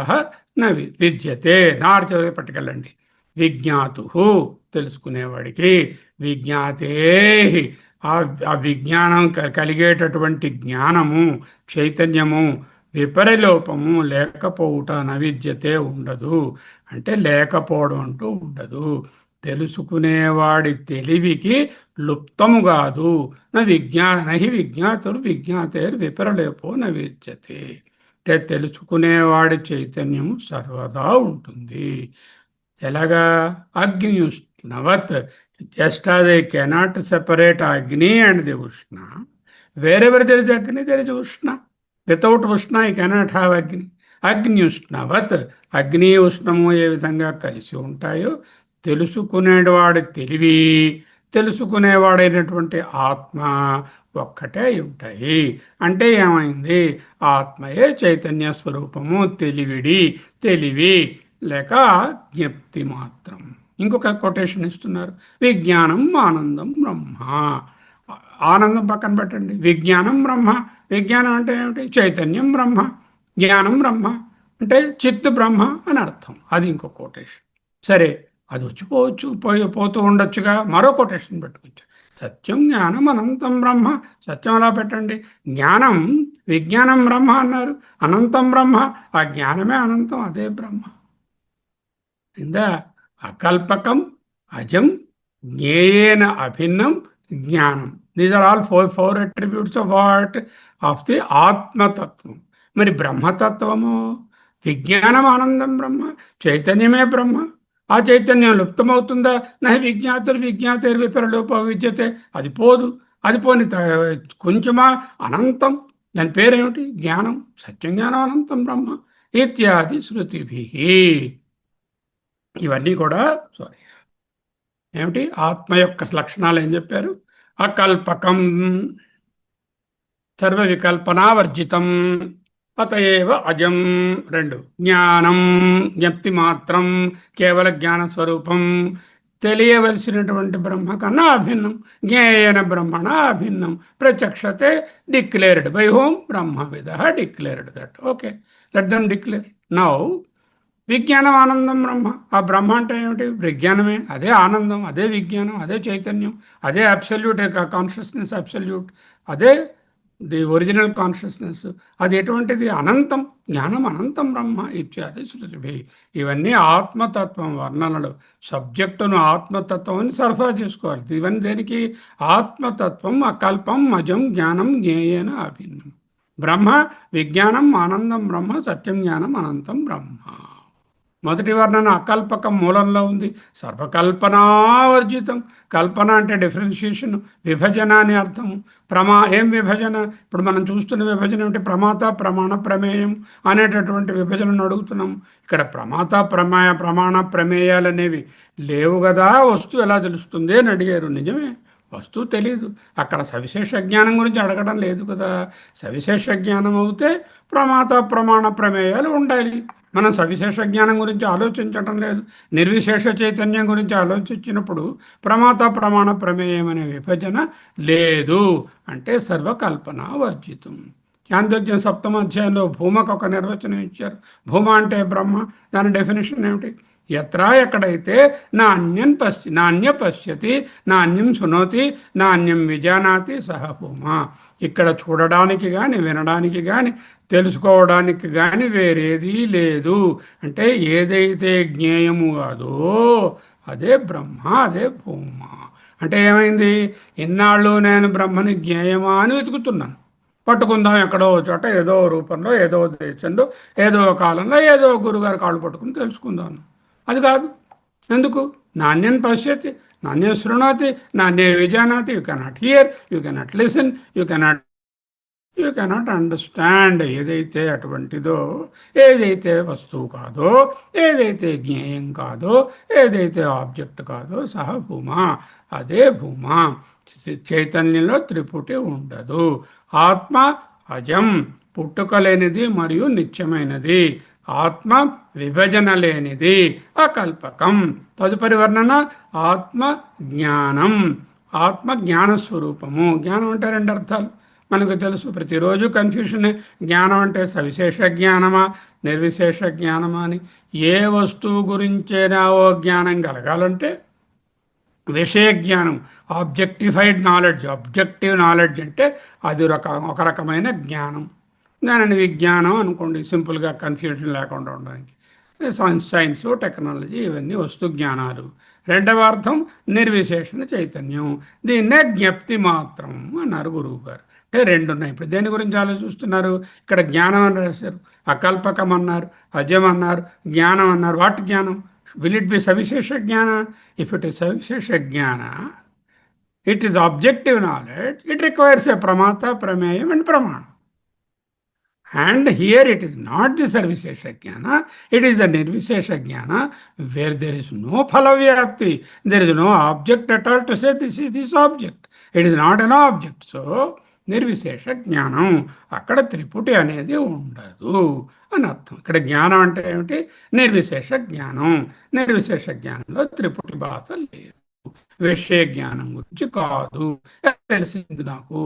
S1: విద్యతే. నార్చ పట్టుకెళ్ళండి. విజ్ఞాతు తెలుసుకునేవాడికి, విజ్ఞాతే ఆ విజ్ఞానం కలిగేటటువంటి జ్ఞానము, చైతన్యము, విపరిలోపము లేకపోవుట, నవిద్యతే ఉండదు. అంటే లేకపోవడం అంటూ ఉండదు. తెలుసుకునేవాడి తెలివికి లుప్తము కాదు. నహి విజ్ఞాతుడు విజ్ఞాతేర్ విపరలేపో నవిద్యతే. అంటే తెలుసుకునేవాడి చైతన్యము సర్వదా ఉంటుంది. ఎలాగా? అగ్నియుష్ణవత్. Just as I cannot separate Agni and the Ushna, wherever there is Agni, there is Ushna. Without Ushna, I cannot have Agni. అగ్నియుష్ణవత్, అగ్ని ఉష్ణము ఏ విధంగా కలిసి ఉంటాయో తెలుసుకునేవాడి తెలివి, తెలుసుకునేవాడైనటువంటి ఆత్మ ఒక్కటే అయి ఉంటాయి. అంటే ఏమైంది? ఆత్మయే చైతన్య స్వరూపము, తెలివి లేక జ్ఞప్తి మాత్రం. ఇంకొక కొటేషన్ ఇస్తున్నారు, విజ్ఞానం ఆనందం బ్రహ్మ. ఆనందం పక్కన పెట్టండి, విజ్ఞానం బ్రహ్మ. విజ్ఞానం అంటే ఏమిటి? చైతన్యం బ్రహ్మ. జ్ఞానం బ్రహ్మ అంటే చిత్ బ్రహ్మ అని అర్థం. అది ఇంకో కొటేషన్. సరే, అది వచ్చిపోవచ్చు, పోతూ ఉండొచ్చుగా. మరో కొటేషన్ పెట్టుకోవచ్చు. సత్యం జ్ఞానం అనంతం బ్రహ్మ. సత్యం ఎలా పెట్టండి? జ్ఞానం విజ్ఞానం బ్రహ్మ అన్నారు. అనంతం బ్రహ్మ, ఆ జ్ఞానమే అనంతం, అదే బ్రహ్మ. ఇందా అకల్పకం, అజం, జ్ఞేయేన అభిన్నం, జ్ఞానం. These are all four attributes of what? Of the ఆత్మతత్వం. మరి బ్రహ్మతత్వము విజ్ఞానం ఆనందం బ్రహ్మ, చైతన్యమే బ్రహ్మ. ఆ చైతన్యం లుప్తమవుతుందా? నహి విజ్ఞాతులు విజ్ఞాతేర్ విపరలోప విద్యతే. అది పోదు. అది పోని కొంచెమా అనంతం. దాని పేరేమిటి? జ్ఞానం. సత్యం జ్ఞానం అనంతం బ్రహ్మ ఇత్యాది శృతిభి. ఇవన్నీ కూడా సారీ ఏమిటి? ఆత్మ యొక్క లక్షణాలు ఏం చెప్పారు? అకల్పకం, సర్వ వికల్పనావర్జితం, అతయేవ అజం. రెండు, జ్ఞానం జ్ఞప్తి మాత్రం, కేవల జ్ఞాన స్వరూపం, తెలియవలసినటువంటి బ్రహ్మ కన్నా అభిన్నం, జ్ఞేయన బ్రహ్మణ అభిన్నం, ప్రత్యక్షతే డిక్లేర్డ్ బై హోమ్? బ్రహ్మవిద declared that. Okay, let them declare now. విజ్ఞానం ఆనందం బ్రహ్మ. ఆ బ్రహ్మ అంటే ఏమిటి? విజ్ఞానమే, అదే ఆనందం, అదే విజ్ఞానం, అదే చైతన్యం, అదే అబ్సల్యూట్ కాన్షియస్నెస్, అబ్సల్యూట్, అదే ది ఒరిజినల్ కాన్షియస్నెస్. అది ఎటువంటిది? అనంతం. జ్ఞానం అనంతం బ్రహ్మ ఇత్యాది శృతిభి. ఇవన్నీ ఆత్మతత్వం వర్ణనలు. సబ్జెక్టును ఆత్మతత్వం అని సరఫరా చేసుకోవాలి. ఇవన్నీ దేనికి? ఆత్మతత్వం అకల్పం అజం జ్ఞానం జ్ఞేయేన అభిన్నం బ్రహ్మ. విజ్ఞానం ఆనందం బ్రహ్మ, సత్యం జ్ఞానం అనంతం బ్రహ్మ. మొదటి వర్ణన అకల్పకం మూలంలో ఉంది. సర్వకల్పనావర్జితం. కల్పన అంటే డిఫరెన్షియేషన్, విభజన అని అర్థం. ఏం విభజన? ఇప్పుడు మనం చూస్తున్న విభజన ఏమిటి? ప్రమాత ప్రమాణ ప్రమేయం అనేటటువంటి విభజనను అడుగుతున్నాం. ఇక్కడ ప్రమాత ప్రమాణ ప్రమేయాలు అనేవి లేవు కదా, వస్తువు ఎలా తెలుస్తుంది అని అడిగారు. నిజమే, వస్తువు తెలియదు. అక్కడ సవిశేష జ్ఞానం గురించి అడగడం లేదు కదా. సవిశేష జ్ఞానం అవుతే ప్రమాత ప్రమాణ ప్రమేయాలు ఉండాలి. మనం సవిశేష జ్ఞానం గురించి ఆలోచించడం లేదు. నిర్విశేష చైతన్యం గురించి ఆలోచించినప్పుడు ప్రమాత ప్రమాణ ప్రమేయం అనే విభజన లేదు. అంటే సర్వకల్పన వర్జితం. చాందోగ్యం సప్తమ అధ్యాయంలో భూమకు ఒక నిర్వచనం ఇచ్చారు. భూమ అంటే బ్రహ్మ. దాని డెఫినేషన్ ఏమిటి? ఎత్రా, ఎక్కడైతే నాణ్య పశ్యతి, నాణ్యం శృణోతి, నాణ్యం విజానాతి సహ భూమ. ఇక్కడ చూడడానికి కానీ, వినడానికి కానీ, తెలుసుకోవడానికి కానీ వేరేది లేదు. అంటే ఏదైతే జ్ఞేయము కాదో అదే బ్రహ్మ, అదే భూమ. అంటే ఏమైంది? ఇన్నాళ్ళు నేను బ్రహ్మని జ్ఞేయమా అని వెతుకుతున్నాను. పట్టుకుందాం ఎక్కడో చోట, ఏదో రూపంలో, ఏదో దేశంలో, ఏదో కాలంలో, ఏదో గురుగారు కాళ్ళు పట్టుకుని తెలుసుకుందాం. అది కాదు. ఎందుకు? నాణ్యం పశ్యతి, నాణ్యం శృణోతి, నాణ్యం విజానాతి. You cannot hear, you cannot listen, you cannot understand. ఏదైతే అటువంటిదో, ఏదైతే వస్తువు కాదో, ఏదైతే జ్ఞేయం కాదో, ఏదైతే ఆబ్జెక్ట్ కాదో సహ భూమ, అదే భూమ. చైతన్యంలో త్రిపుటి ఉండదు. ఆత్మ అజం, పుట్టుక లేనిది మరియు నిత్యమైనది. ఆత్మ విభజన లేనిది, అకల్పకం. తదుపరి వర్ణన ఆత్మ జ్ఞానం. ఆత్మ జ్ఞానస్వరూపము. జ్ఞానం అంటే రెండు అర్థాలు మనకు తెలుసు. ప్రతిరోజు కన్ఫ్యూషన్. జ్ఞానం అంటే సవిశేష జ్ఞానమా, నిర్విశేష జ్ఞానమా అని. ఏ వస్తువు గురించైనా ఓ జ్ఞానం కలగాలంటే విషయ జ్ఞానం, ఆబ్జెక్టిఫైడ్ నాలెడ్జ్. ఆబ్జెక్టివ్ నాలెడ్జ్ అంటే అది ఒక రకమైన జ్ఞానం. దానిని విజ్ఞానం అనుకోండి, సింపుల్గా కన్ఫ్యూజన్ లేకుండా ఉండడానికి. సైన్స్, టెక్నాలజీ ఇవన్నీ వస్తు జ్ఞానాలు. రెండవ అర్థం నిర్విశేషణ చైతన్యం. దీన్నే జ్ఞప్తి మాత్రం అన్నారు గురువు గారు. అంటే రెండు ఉన్నాయి. ఇప్పుడు దేని గురించి ఆలోచిస్తున్నారు? ఇక్కడ జ్ఞానం అని రాశారు, అకల్పకం అన్నారు, అజం అన్నారు, జ్ఞానం అన్నారు. వాట్ జ్ఞానం? విల్ ఇట్ బి సవిశేష జ్ఞాన? If it is savishesha jnana, it is objective knowledge. It requires a pramata, ప్రమేయం అండ్ ప్రమాణం. And here it is not the Sarvishesha Jnana, it is the Nirvishesha Jnana, where there is no Phalavyapti, there is no object at all to say this is this object. It is not an object. So, నిర్విశేష జ్ఞానం. అక్కడ త్రిపుటి అనేది ఉండదు అని అర్థం. ఇక్కడ జ్ఞానం అంటే ఏమిటి? నిర్విశేష జ్ఞానం. నిర్విశేష జ్ఞానంలో త్రిపుటి బాధ లేదు. విషయ జ్ఞానం గురించి కాదు. తెలిసింది నాకు.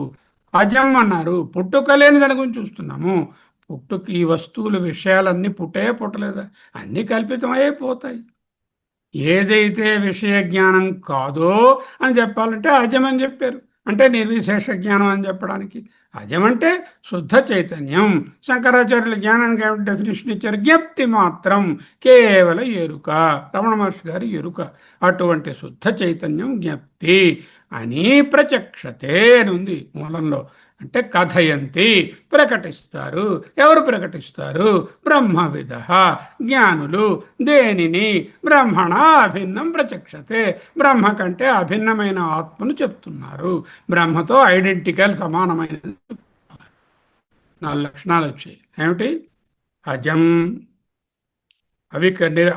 S1: అజం అన్నారు, పుట్టుక లేని దాని గురించి చూస్తున్నాము. ఈ వస్తువుల విషయాలన్నీ పుట్టలేదా? అన్నీ కల్పితమైపోతాయి. ఏదైతే విషయ జ్ఞానం కాదో అని చెప్పాలంటే అజం అని చెప్పారు. అంటే నిర్విశేష జ్ఞానం అని చెప్పడానికి. అజం అంటే శుద్ధ చైతన్యం. శంకరాచార్యుల జ్ఞానానికి ఏమిటి డెఫినేషన్ ఇచ్చారు? జ్ఞప్తి మాత్రం, కేవల ఎరుక. రమణ మహర్షి గారి ఎరుక. అటువంటి శుద్ధ చైతన్యం జ్ఞప్తి అని ప్రచక్షతే అని ఉంది మూలంలో. అంటే కథయంతి, ప్రకటిస్తారు. ఎవరు ప్రకటిస్తారు? బ్రహ్మవిద, జ్ఞానులు. దేనిని? బ్రహ్మణ అభిన్నం ప్రచక్షతే, బ్రహ్మ కంటే అభిన్నమైన ఆత్మను చెప్తున్నారు. బ్రహ్మతో ఐడెంటికల్, సమానమైనది. 4 లక్షణాలు వచ్చాయి. ఏమిటి? అజం,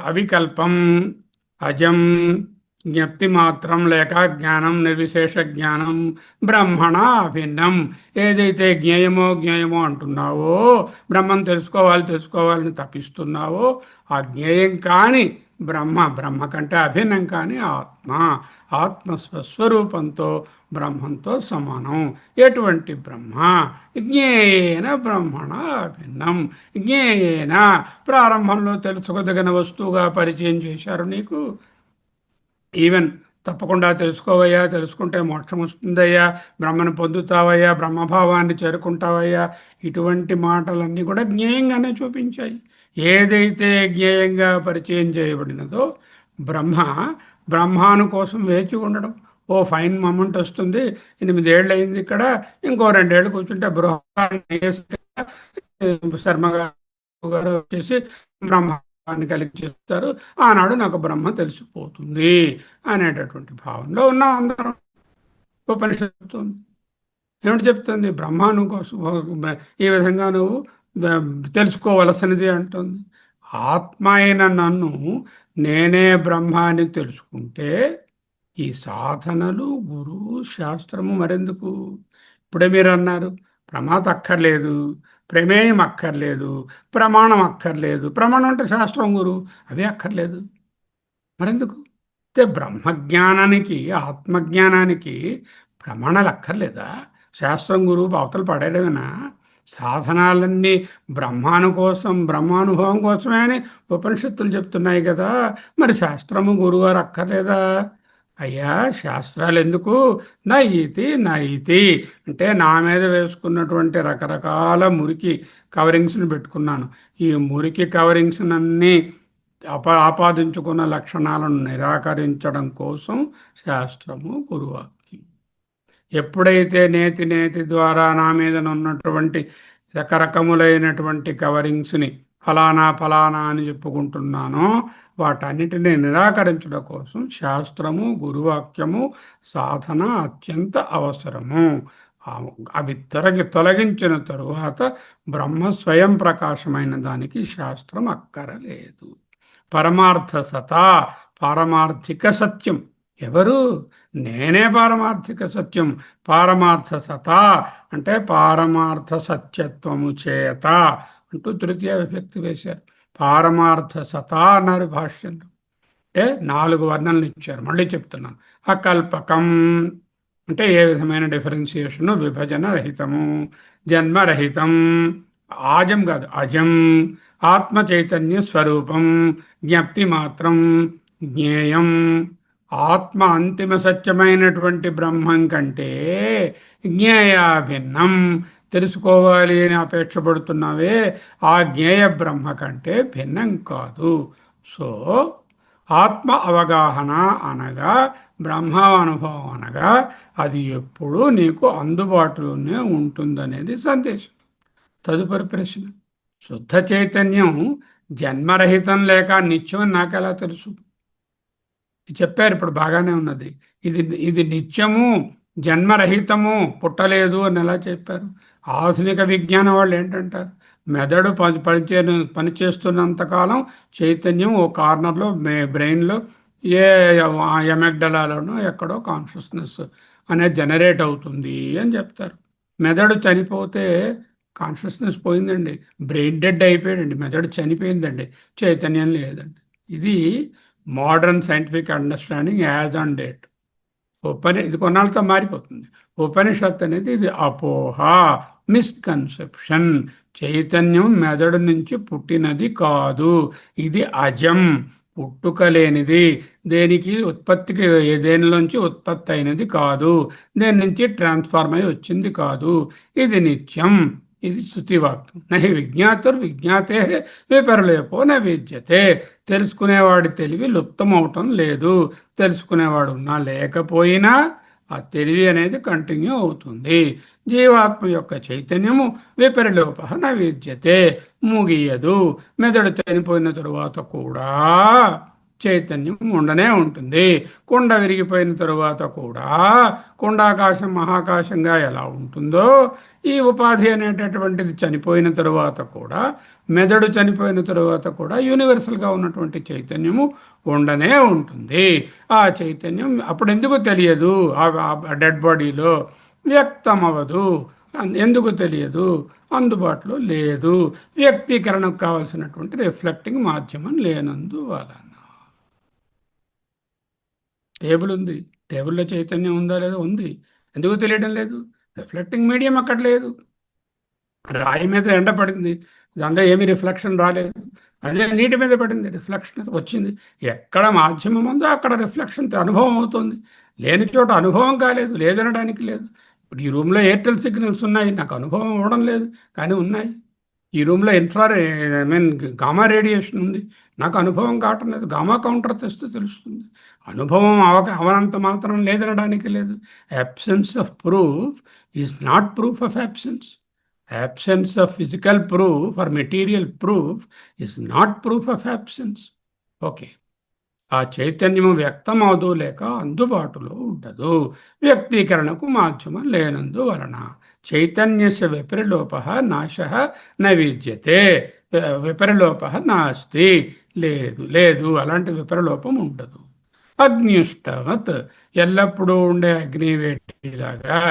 S1: అవికల్పం, అజం, జ్ఞప్తి మాత్రం లేక జ్ఞానం, నిర్విశేష జ్ఞానం, బ్రహ్మణ అభిన్నం. ఏదైతే జ్ఞేయమో అంటున్నావో, బ్రహ్మం తెలుసుకోవాలని తపిస్తున్నావో, ఆ జ్ఞేయం కాని బ్రహ్మ కంటే అభిన్నం కాని ఆత్మ స్వస్వరూపంతో బ్రహ్మంతో సమానం. ఎటువంటి బ్రహ్మ? జ్ఞేయేన బ్రహ్మణ అభిన్నం. జ్ఞేయేన, ప్రారంభంలో తెలుసుకోదగిన వస్తువుగా పరిచయం చేశారు నీకు. ఈవెన్ తప్పకుండా తెలుసుకోవయ్యా, తెలుసుకుంటే మోక్షం వస్తుందయ్యా, బ్రహ్మను పొందుతావయ్యా, బ్రహ్మభావాన్ని చేరుకుంటావయ్యా, ఇటువంటి మాటలన్నీ కూడా జ్ఞేయంగానే చూపించాయి. ఏదైతే జ్ఞేయంగా పరిచయం చేయబడినదో, బ్రహ్మాను కోసం వేచి ఉండడం. ఓ ఫైన్ మొమెంట్ వస్తుంది, 8 ఏళ్ళు అయింది ఇక్కడ, ఇంకో 2 ఏళ్ళు కూర్చుంటే శర్మ గారు వచ్చేసి బ్రహ్మాన్ని కలిగి చేస్తారు, ఆనాడు నాకు బ్రహ్మ తెలిసిపోతుంది అనేటటువంటి భావనలో ఉన్నాం అందరం. ఉపనిషత్తు చెప్తుంది. ఏమిటి చెప్తుంది? బ్రహ్మాను కోసం ఈ విధంగా నువ్వు తెలుసుకోవలసినది అంటుంది. ఆత్మ అయిన నన్ను నేనే బ్రహ్మ అని తెలుసుకుంటే ఈ సాధనలు, గురువు, శాస్త్రము మరెందుకు? ఇప్పుడే మీరు అన్నారు ప్రమాత అక్కర్లేదు, ప్రమేయం అక్కర్లేదు, ప్రమాణం అక్కర్లేదు. ప్రమాణం అంటే శాస్త్రం, గురువు, అవి అక్కర్లేదు. మరెందుకు? అయితే బ్రహ్మజ్ఞానానికి, ఆత్మజ్ఞానానికి ప్రమాణాలు అక్కర్లేదా? శాస్త్రం, గురువు అవతలు పడేదేనా? సాధనాలన్నీ బ్రహ్మాను కోసం, బ్రహ్మానుభవం కోసమే అని ఉపనిషత్తులు చెప్తున్నాయి కదా. మరి శాస్త్రము, గురువుగారు అక్కర్లేదా? అయ్యా, శాస్త్రాలు ఎందుకు? నైతి అంటే నా మీద వేసుకున్నటువంటి రకరకాల మురికి కవరింగ్స్ని పెట్టుకున్నాను. ఈ మురికి కవరింగ్స్ అన్నీ ఆపాదించుకున్న లక్షణాలను నిరాకరించడం కోసం శాస్త్రము, గురువాక్యం. ఎప్పుడైతే నేతి ద్వారా నా మీద ఉన్నటువంటి రకరకములైనటువంటి కవరింగ్స్ని ఫలానా అని చెప్పుకుంటున్నానో, వాటన్నిటిని నిరాకరించడం కోసం శాస్త్రము, గురువాక్యము, సాధన అత్యంత అవసరము. అవి తొలగించిన తరువాత బ్రహ్మ స్వయం ప్రకాశమైన దానికి శాస్త్రం అక్కరలేదు. పరమార్థ సత, పారమార్థిక సత్యం. ఎవరు? నేనే పారమార్థిక సత్యం. పారమార్థ సత అంటే పారమార్థ సత్యత్వము చేత అంటూ తృతీయ విభక్తి వేశారు. పారమార్థ సత అన్నారు భాష్యంలో. అంటే 4 వర్ణనలు ఇచ్చారు. మళ్ళీ చెప్తున్నాను. అకల్పకం అంటే ఏ విధమైన డిఫరెన్సియేషన్, విభజన రహితము, జన్మరహితం, ఆజం కాదు అజం, ఆత్మ చైతన్య స్వరూపం, జ్ఞప్తి మాత్రం, జ్ఞేయం. ఆత్మ అంతిమ సత్యమైనటువంటి బ్రహ్మం కంటే జ్ఞేయాభిన్నం. తెలుసుకోవాలి అని అపేక్ష పడుతున్నావే, ఆ జ్ఞేయ బ్రహ్మ కంటే భిన్నం కాదు. సో ఆత్మ అవగాహన అనగా, బ్రహ్మానుభవం అనగా, అది ఎప్పుడూ నీకు అందుబాటులోనే ఉంటుందనేది సందేశం. తదుపరి ప్రశ్న, శుద్ధ చైతన్యం జన్మరహితం లేక నిత్యం అని నాకెలా తెలుసు? చెప్పారు, ఇప్పుడు బాగానే ఉన్నది. ఇది నిత్యము, జన్మరహితము, పుట్టలేదు అని ఎలా చెప్పారు? ఆధునిక విజ్ఞానం వాళ్ళు ఏంటంటారు? మెదడు పనిచేస్తున్నంతకాలం చైతన్యం ఓ కార్నర్లో బ్రెయిన్లో ఏ ఎమెగ్డలాలోనో ఎక్కడో కాన్షియస్నెస్ అనేది జనరేట్ అవుతుంది అని చెప్తారు. మెదడు చనిపోతే కాన్షియస్నెస్ పోయిందండి, బ్రెయిన్ డెడ్ అయిపోయాడండి, మెదడు చనిపోయిందండి, చైతన్యం లేదండి. ఇది modern scientific understanding as on date. ఇది కొన్నాళ్ళతో మారిపోతుంది. ఉపనిషత్ అనేది ఇది అపోహ, మిస్కన్సెప్షన్. చైతన్యం మెదడు నుంచి పుట్టినది కాదు, ఇది అజం. పుట్టుక లేనిది, దేనికి ఉత్పత్తికి, దేనిలోంచి ఉత్పత్తి అయినది కాదు, దేని నుంచి ట్రాన్స్ఫార్మ్ అయి వచ్చింది కాదు. ఇది నిత్యం. ఇది శృతివాక్యం. నహి విజ్ఞాతే విపరలేపో న విద్యతే. తెలుసుకునేవాడి తెలివి లుప్తమవటం లేదు. తెలుసుకునేవాడు ఉన్నా లేకపోయినా ఆ తెలివి అనేది కంటిన్యూ అవుతుంది. జీవాత్మ యొక్క చైతన్యము విపరిలోప న విద్యతే, ముగియదు. మెదడు చనిపోయిన తరువాత కూడా చైతన్యం ఉండనే ఉంటుంది. కుండ విరిగిపోయిన తరువాత కూడా కుండాకాశం మహాకాశంగా ఎలా ఉంటుందో, ఈ ఉపాధి అనేటటువంటిది చనిపోయిన తరువాత కూడా, మెదడు చనిపోయిన తరువాత కూడా యూనివర్సల్గా ఉన్నటువంటి చైతన్యము ఉండనే ఉంటుంది. ఆ చైతన్యం అప్పుడు ఎందుకు తెలియదు? ఆ డెడ్ బాడీలో వ్యక్తమవదు. ఎందుకు తెలియదు? అందుబాటులో లేదు. వ్యక్తీకరణకు కావలసినటువంటి రిఫ్లెక్టింగ్ మాధ్యమం లేనందువలన. టేబుల్ ఉంది, టేబుల్లో చైతన్యం ఉందా లేదా? ఉంది. ఎందుకు తెలియడం లేదు? రిఫ్లెక్టింగ్ మీడియం అక్కడ లేదు. రాయి మీద ఎండ పడింది, దాంట్లో ఏమీ రిఫ్లెక్షన్ రాలేదు. అదే నీటి మీద పడింది, రిఫ్లెక్షన్ వచ్చింది. ఎక్కడ మాధ్యమం ఉందో అక్కడ రిఫ్లెక్షన్ అనుభవం అవుతుంది. లేని చోట అనుభవం కాలేదు, లేదనడానికి లేదు. ఇప్పుడు ఈ రూమ్లో ఎయిర్టెల్ సిగ్నల్స్ ఉన్నాయి, నాకు అనుభవం అవ్వడం లేదు, కానీ ఉన్నాయి. ఈ రూమ్లో ఐ మీన్ గామా రేడియేషన్ ఉంది, నాకు అనుభవం కావటం లేదు. గామా కౌంటర్ తెస్తే తెలుస్తుంది. అనుభవం అవనంత మాత్రం లేదనడానికి లేదు. Absence of proof is not proof of absence. Absence of physical proof or material proof is not proof of absence. Okay, ఆ చైతన్యము వ్యక్తమవదు, లేక అందుబాటులో ఉండదు, వ్యక్తీకరణకు మాధ్యమం లేనందువలన. చైతన్యస్య విపరిలోప నాశ న విద్యతే. విపరిలోప నాస్తి, లేదు లేదు, అలాంటి విపరిలోపం ఉండదు. అగ్నిష్టవత్, ఎల్లప్పుడూ ఉండే అగ్ని వేడిలాగా.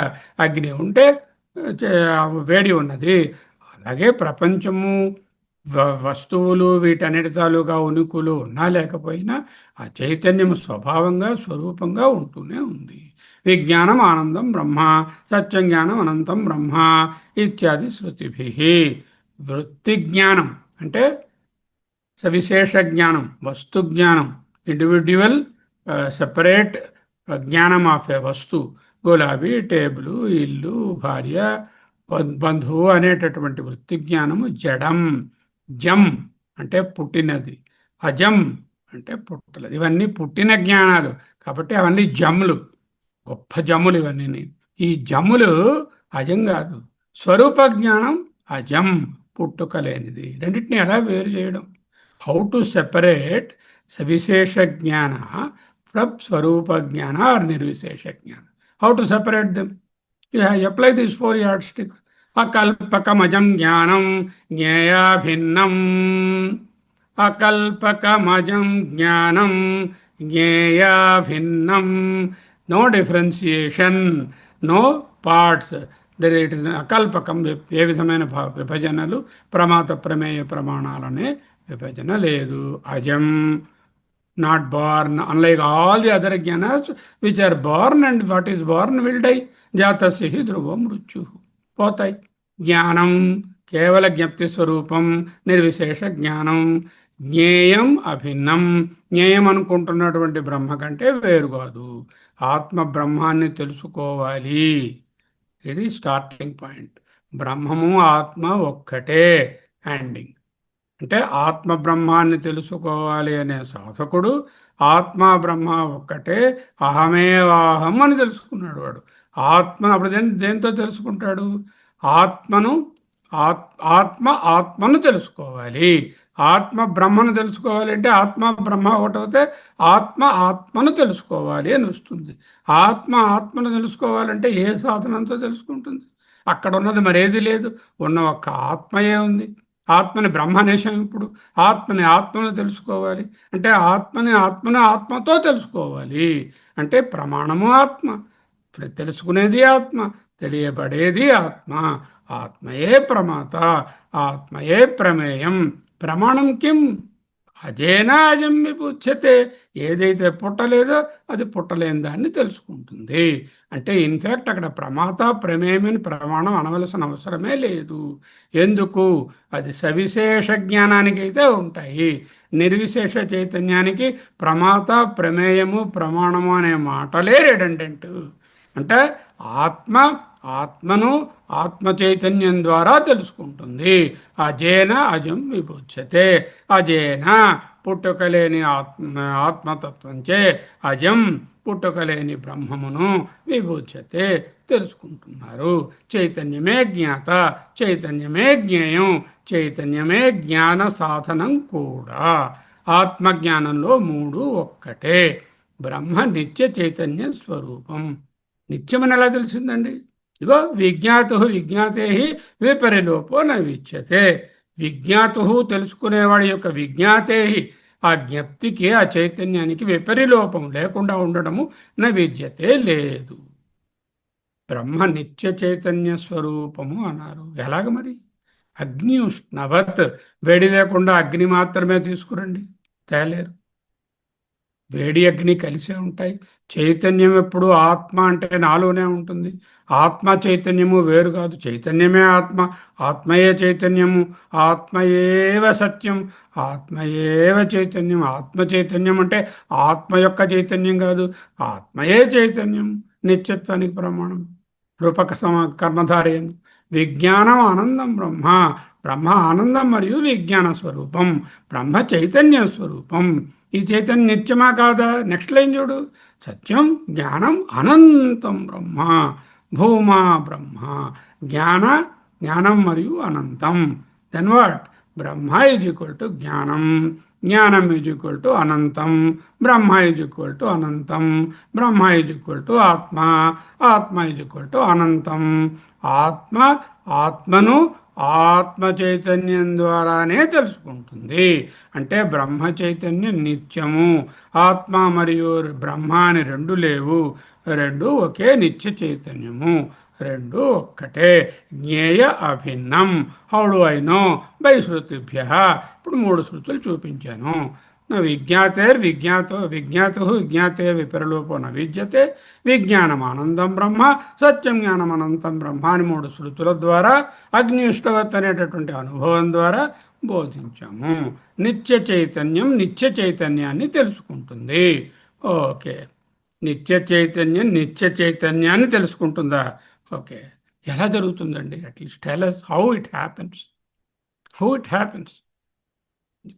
S1: అగ్ని ఉంటే వేడి ఉన్నది. అలాగే ప్రపంచము, వస్తువులు, వీటన్నిటి తాలూగా ఉనికులు ఉన్నా లేకపోయినా ఆ చైతన్యం స్వభావంగా, స్వరూపంగా ఉంటూనే ఉంది. విజ్ఞానం ఆనందం బ్రహ్మ, సత్యం జ్ఞానం అనంతం బ్రహ్మ ఇత్యాది శృతిభి. వృత్తి జ్ఞానం అంటే సవిశేష జ్ఞానం, వస్తు జ్ఞానం, ఇండివిడ్యువల్ సెపరేట్ జ్ఞానం ఆఫ్ ఏ వస్తు. గులాబీ, టేబుల్, ఇల్లు, భార్య, బంధువు అనేటటువంటి వృత్తి జ్ఞానము జడం. జం అంటే పుట్టినది, అజం అంటే పుట్టలేదు. ఇవన్నీ పుట్టిన జ్ఞానాలు కాబట్టి అవన్నీ జమ్ములు, గొప్ప జమ్ములు ఇవన్నీ. ఈ జమ్ములు అజం కాదు. స్వరూప జ్ఞానం అజం, పుట్టుకలేనిది. రెండింటిని ఎలా వేరు చేయడం? హౌ టు సెపరేట్ సవిశేష జ్ఞాన ఫ్రమ్ స్వరూప జ్ఞాన or nirvishesha jnana? How to separate them? You apply these 4 yardsticks. అకల్పకమజం జ్ఞానం జ్ఞేయా భిన్నం. అకల్పకమజం జ్ఞానం జ్ఞేయా భిన్నం. No differentiation, no parts. It is అకల్పకం. ఏ విధమైన విభజనలు, ప్రమాత ప్రమేయ ప్రమాణాలనే విభజన లేదు. అజం, not born, unlike all the other jnanas which are born, and what is born will die. Jatasya hi dhruvam mrutyuh. పోతాయి. జ్ఞానం కేవల జ్ఞప్తి స్వరూపం, నిర్విశేష జ్ఞానం. జ్ఞేయం అభిన్నం, జ్ఞేయం అనుకుంటున్నటువంటి బ్రహ్మ కంటే వేరు కాదు. ఆత్మ బ్రహ్మాన్ని తెలుసుకోవాలి, ఇది స్టార్టింగ్ పాయింట్. బ్రహ్మము ఆత్మ ఒక్కటే. ఎండింగ్ అంటే ఆత్మ బ్రహ్మాన్ని తెలుసుకోవాలి అనే సాధకుడు ఆత్మ బ్రహ్మ ఒక్కటే, అహమేవాహం అని తెలుసుకున్నాడు వాడు. ఆత్మను అప్పుడు దేంతో తెలుసుకుంటాడు? ఆత్మను ఆత్మను తెలుసుకోవాలి. ఆత్మ బ్రహ్మను తెలుసుకోవాలి అంటే ఆత్మ బ్రహ్మ ఒకటవుతే ఆత్మను తెలుసుకోవాలి అని వస్తుంది. ఆత్మను తెలుసుకోవాలంటే ఏ సాధనంతో తెలుసుకుంటుంది? అక్కడ ఉన్నది మరేది లేదు, ఉన్న ఒక్క ఆత్మయే ఉంది. ఆత్మని బ్రహ్మ అనేసాం. ఇప్పుడు ఆత్మను తెలుసుకోవాలి అంటే ఆత్మతో తెలుసుకోవాలి. అంటే ప్రమాణము ఆత్మ, తెలుసుకునేది ఆత్మ, తెలియబడేది ఆత్మ. ఆత్మయే ప్రమాత, ఆత్మయే ప్రమేయం. ప్రమాణం కిం? అజేనా అజం విపుచ్యతే. ఏదైతే పుట్టలేదో అది పుట్టలేని దాన్ని తెలుసుకుంటుంది. అంటే ఇన్ఫ్యాక్ట్ అక్కడ ప్రమాత ప్రమేయమని ప్రమాణం అనవలసిన అవసరమే లేదు. ఎందుకు? అది సవిశేష జ్ఞానానికైతే ఉంటాయి. నిర్విశేష చైతన్యానికి ప్రమాత ప్రమేయము ప్రమాణము అనే మాటలే రెడండెంట్. అంటే ఆత్మ ఆత్మను ఆత్మ చైతన్యం ద్వారా తెలుసుకుంటుంది. అజేన అజం విభుజ్యతే. అజేన పుట్టుకలేని ఆత్మతత్వంచే అజం పుట్టుకలేని బ్రహ్మమును విభూజ్యతే తెలుసుకుంటున్నారు. చైతన్యమే జ్ఞాత, చైతన్యమే జ్ఞేయం, చైతన్యమే జ్ఞాన సాధనం కూడా. ఆత్మజ్ఞానంలో మూడు ఒక్కటే. బ్రహ్మ నిత్య చైతన్య స్వరూపం. నిత్యమని ఎలా తెలిసిందండి? ఇగో విజ్ఞాతు విజ్ఞాతే విపరిలోపో న విచ్యతే. విజ్ఞాతు తెలుసుకునేవాడి యొక్క విజ్ఞాతే ఆ జ్ఞప్తికి ఆ చైతన్యానికి విపరిలోపం లేకుండా ఉండడము న విద్యతే లేదు. బ్రహ్మ నిత్య చైతన్య స్వరూపము అన్నారు. ఎలాగ మరి? అగ్ని ఉష్ణవత్. వేడి లేకుండా అగ్ని మాత్రమే తీసుకురండి, తేలేరు. వేడి అగ్ని కలిసే ఉంటాయి. చైతన్యం ఎప్పుడు ఆత్మ అంటే నాలోనే ఉంటుంది. ఆత్మ చైతన్యము వేరు కాదు. చైతన్యమే ఆత్మ, ఆత్మయే చైతన్యము, ఆత్మయేవ సత్యం, ఆత్మయేవ చైతన్యం. ఆత్మ చైతన్యం అంటే ఆత్మ యొక్క చైతన్యం కాదు, ఆత్మయే చైతన్యం. నిత్యత్వానికి ప్రమాణం. రూపక కర్మధారయం. విజ్ఞానం ఆనందం బ్రహ్మ. బ్రహ్మ ఆనందం మరియు విజ్ఞాన స్వరూపం. బ్రహ్మ చైతన్య స్వరూపం. ఈ చైతన్యం నిత్యమా కాదా? నెక్స్ట్ లైన్ చూడు. సత్యం జ్ఞానం అనంతం బ్రహ్మ. భూమా బ్రహ్మ. జ్ఞానం మరియు అనంతం. Then what? బ్రహ్మ ఈజ్ ఈక్వల్ టు జ్ఞానం, జ్ఞానం ఈజ్ ఈక్వల్ టు అనంతం, బ్రహ్మ ఈజ్ ఈక్వల్ టు అనంతం, బ్రహ్మ ఈజ్ ఈక్వల్ టు ఆత్మ, ఆత్మ ఈజ్ ఈక్వల్ టు అనంతం. ఆత్మ ఆత్మను ఆత్మ చైతన్యం ద్వారానే తెలుసుకుంటుంది. అంటే బ్రహ్మ చైతన్యం నిత్యము. ఆత్మ మరియు బ్రహ్మ అని రెండు లేవు, రెండు ఒకే నిత్య చైతన్యము, రెండు ఒక్కటే. జ్ఞేయ అభిన్నం. How do I know? By శృతిభ్య. ఇప్పుడు మూడు శృతులు చూపించాను. విజ్ఞాతే విపరలోపో న విద్యతే. విజ్ఞానం ఆనందం బ్రహ్మ, సత్యం జ్ఞానం అనంతం బ్రహ్మ అని మూడు శృతుల ద్వారా అగ్నిష్టవత్ అనేటటువంటి అనుభవం ద్వారా బోధించాము. నిత్య చైతన్యం నిత్య చైతన్యాన్ని తెలుసుకుంటుంది. ఓకే. నిత్య చైతన్యం నిత్య చైతన్యాన్ని తెలుసుకుంటుందా? ఓకే. ఎలా జరుగుతుందండి? At least tell us how it happens. How it happens.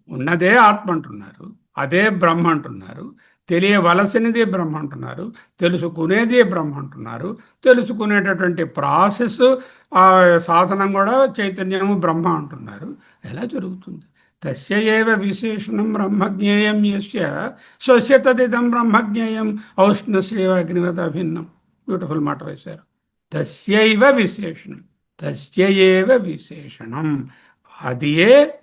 S1: ఉన్నదే ఆత్మ అంటున్నారు, అదే బ్రహ్మ అంటున్నారు, తెలియవలసినది బ్రహ్మ అంటున్నారు, తెలుసుకునేది బ్రహ్మ అంటున్నారు, తెలుసుకునేటటువంటి ప్రాసెస్ ఆ సాధనం కూడా చైతన్యము బ్రహ్మ అంటున్నారు. ఎలా జరుగుతుంది? తస్య ఏవ విశేషణం బ్రహ్మజ్ఞేయం యస్య స్వస్య తదిదం బ్రహ్మజ్ఞేయం ఔష్ణస్యైవ అగ్నివత భిన్నం. బ్యూటిఫుల్ మాట వేశారు. తస్యైవ విశేషణం. తస్య ఏవ విశేషణం. అదియే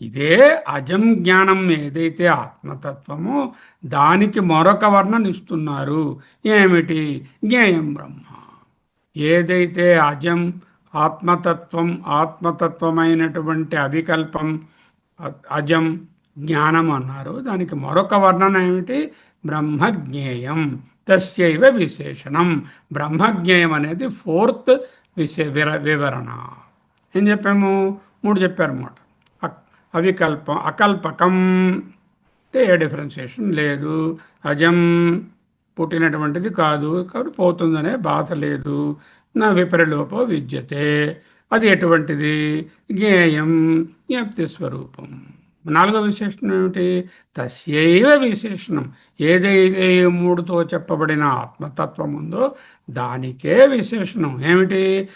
S1: ఇదే అజం జ్ఞానం ఏదైతే ఆత్మతత్వమో దానికి మరొక వర్ణనిస్తున్నారు. ఏమిటి? జ్ఞేయం బ్రహ్మ. ఏదైతే అజం ఆత్మతత్వం, ఆత్మతత్వమైనటువంటి అవికల్పం అజం జ్ఞానం అన్నారు, దానికి మరొక వర్ణన ఏమిటి? బ్రహ్మజ్ఞేయం. తస్యైవ విశేషణం. బ్రహ్మజ్ఞేయం అనేది ఫోర్త్ వివరణ. ఏం చెప్పాము? మూడు చెప్పారన్నమాట. అవికల్పం, అకల్పకం అంటే ఏ డిఫరెన్షియేషన్ లేదు. అజం పుట్టినటువంటిది కాదు కాబట్టి పోతుందనే బాధ లేదు. నా విపరిలోపో విద్యతే. అది ఎటువంటిది? జ్ఞేయం జ్ఞప్తి స్వరూపం. నాలుగో విశేషణం ఏమిటి? తస్యైవ విశేషణం. ఏదైతే ఈ మూడుతో చెప్పబడిన ఆత్మతత్వం ఉందో దానికే విశేషణం. ఏమిటి?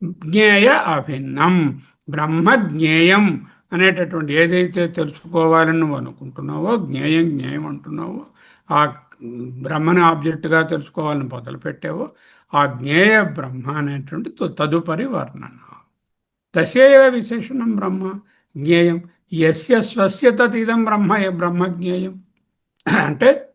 S1: జ్ఞేయ అభిన్నం. బ్రహ్మ జ్ఞేయం అనేటటువంటి ఏదైతే తెలుసుకోవాలని నువ్వు అనుకుంటున్నావో, జ్ఞేయం జ్ఞేయం అంటున్నావో, ఆ బ్రహ్మని ఆబ్జెక్టుగా తెలుసుకోవాలని మొదలుపెట్టావో ఆ జ్ఞేయ బ్రహ్మ అనేటువంటి తదుపరి వర్ణన. తస్యైవ విశేషణం బ్రహ్మ జ్ఞేయం. యస్య స్వస్య తదిదం బ్రహ్మ బ్రహ్మజ్ఞేయం. అంటే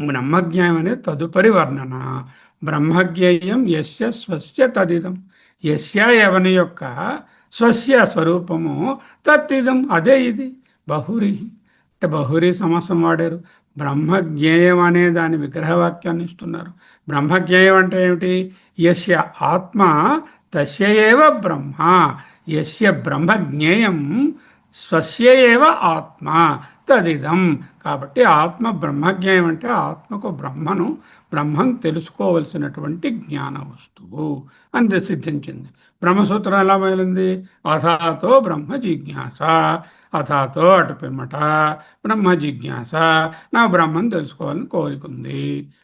S1: బ్రహ్మజ్ఞేయం అనేది తదుపరి వర్ణన. బ్రహ్మజ్ఞేయం యస్య స్వస్య తదిదం. యస్య ఎవని యొక్క స్వస్య స్వరూపము తత్తిదం అదే ఇది. బహురి అంటే బహురి సమాసం వాడారు. బ్రహ్మజ్ఞేయం అనే దాని విగ్రహవాక్యాన్ని ఇస్తున్నారు. బ్రహ్మజ్ఞేయం అంటే ఏమిటి? యస్య ఆత్మ తస్య ఏవ బ్రహ్మ. యస్య బ్రహ్మజ్ఞేయం స్వస్య ఏవ ఆత్మ తదిదం. కాబట్టి ఆత్మ బ్రహ్మజ్ఞేయం అంటే ఆత్మకు బ్రహ్మం తెలుసుకోవలసినటువంటి జ్ఞాన వస్తువు అని సిద్ధించింది. బ్రహ్మసూత్రం ఎలా మొదలైంది? అథాతో బ్రహ్మ జిజ్ఞాస. అథాతో అటు పిమ్మట బ్రహ్మ జిజ్ఞాస, నా బ్రహ్మను తెలుసుకోవాలని కోరికుంది.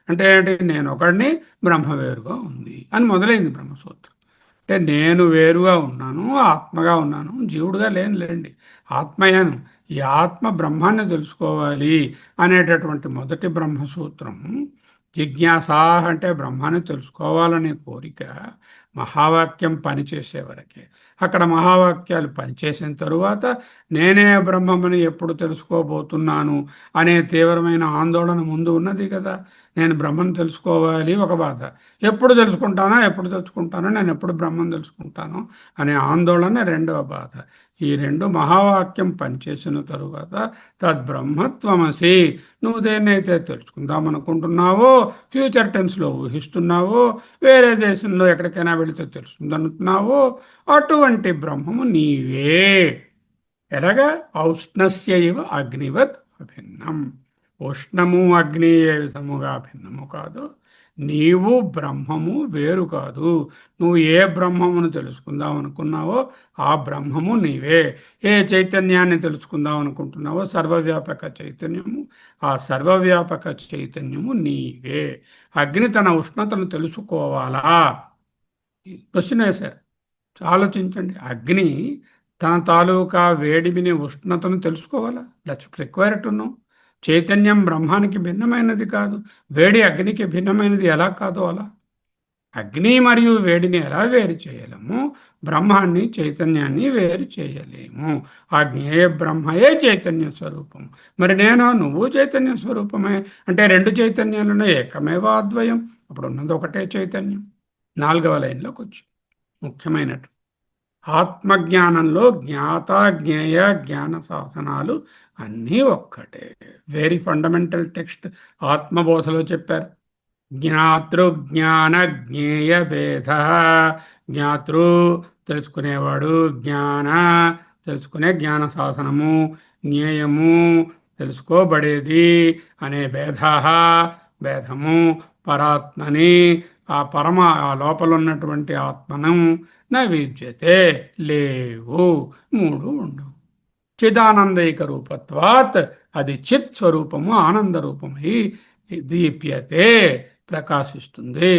S1: అంటే ఏంటి? నేను ఒకడిని, బ్రహ్మ వేరుగా ఉంది అని మొదలైంది బ్రహ్మసూత్రం. అంటే నేను వేరుగా ఉన్నాను, ఆత్మగా ఉన్నాను, జీవుడుగా లేనులేండి, ఆత్మయాను. ఈ ఆత్మ బ్రహ్మాన్ని తెలుసుకోవాలి అనేటటువంటి మొదటి బ్రహ్మసూత్రం. జిజ్ఞాస అంటే బ్రహ్మాన్ని తెలుసుకోవాలనే కోరిక మహావాక్యం పనిచేసే వరకే. అక్కడ మహావాక్యాలు పనిచేసిన తరువాత నేనే బ్రహ్మమని ఎప్పుడు తెలుసుకోబోతున్నాను అనే తీవ్రమైన ఆందోళన ముందు ఉన్నది కదా. నేను బ్రహ్మను తెలుసుకోవాలి ఒక బాధ, ఎప్పుడు తెలుసుకుంటానో నేను ఎప్పుడు బ్రహ్మను తెలుసుకుంటాను అనే ఆందోళన రెండవ బాధ. ఈ రెండు మహావాక్యం పనిచేసిన తరువాత తద్బ్రహ్మత్వమసి, నువ్వు దేన్నైతే తెలుసుకుందాం అనుకుంటున్నావో, ఫ్యూచర్ టెన్స్లో ఊహిస్తున్నావో, వేరే దేశంలో ఎక్కడికైనా వెళితే తెలుస్తుందనుకున్నావో, అటువంటి బ్రహ్మము నీవే. ఎలాగా? ఔష్ణస్య ఇవ అగ్నివత్ అభిన్నం. ఉష్ణము అగ్ని ఏ విధముగా భిన్నము కాదు, నీవు బ్రహ్మము వేరు కాదు. నువ్వు ఏ బ్రహ్మమును తెలుసుకుందాం అనుకున్నావో ఆ బ్రహ్మము నీవే. ఏ చైతన్యాన్ని తెలుసుకుందాం అనుకుంటున్నావో సర్వవ్యాపక చైతన్యము, ఆ సర్వవ్యాపక చైతన్యము నీవే. అగ్ని తన ఉష్ణతను తెలుసుకోవాలా? క్వశ్చన్ వేశారు. ఆలోచించండి. అగ్ని తన తాలూకా వేడిమిని, ఉష్ణతను తెలుసుకోవాలా? That's required to know. చైతన్యం బ్రహ్మానికి భిన్నమైనది కాదు, వేడి అగ్నికి భిన్నమైనది ఎలా కాదో అలా. అగ్ని మరియు వేడిని ఎలా వేరు చేయలేము, బ్రహ్మాన్ని చైతన్యాన్ని వేరు చేయలేము. ఆ జ్ఞేయ బ్రహ్మయే చైతన్య స్వరూపం. మరి నువ్వు చైతన్య స్వరూపమే అంటే రెండు చైతన్యాలను ఏకమేవా అద్వయం, అప్పుడు ఉన్నది ఒకటే చైతన్యం. 4వ లైన్లోకి వచ్చి ముఖ్యమైనట్టు ఆత్మజ్ఞానంలో జ్ఞాత జ్ఞేయ జ్ఞాన సాధనాలు అన్నీ ఒక్కటే. వెరీ ఫండమెంటల్ టెక్స్ట్ ఆత్మబోధలో చెప్పారు. జ్ఞాతృజ్ఞాన జ్ఞేయ భేద. జ్ఞాతృ తెలుసుకునేవాడు, జ్ఞాన తెలుసుకునే జ్ఞాన సాధనము, జ్ఞేయము తెలుసుకోబడేది అనే భేదము పరాత్మని, ఆ లోపల ఉన్నటువంటి ఆత్మను నవిద్యతే లేవు, మూడు ఉండవు. చిదానందైక రూపత్వాత్, అది చిత్ స్వరూపము ఆనంద రూపమై దీప్యతే ప్రకాశిస్తుంది.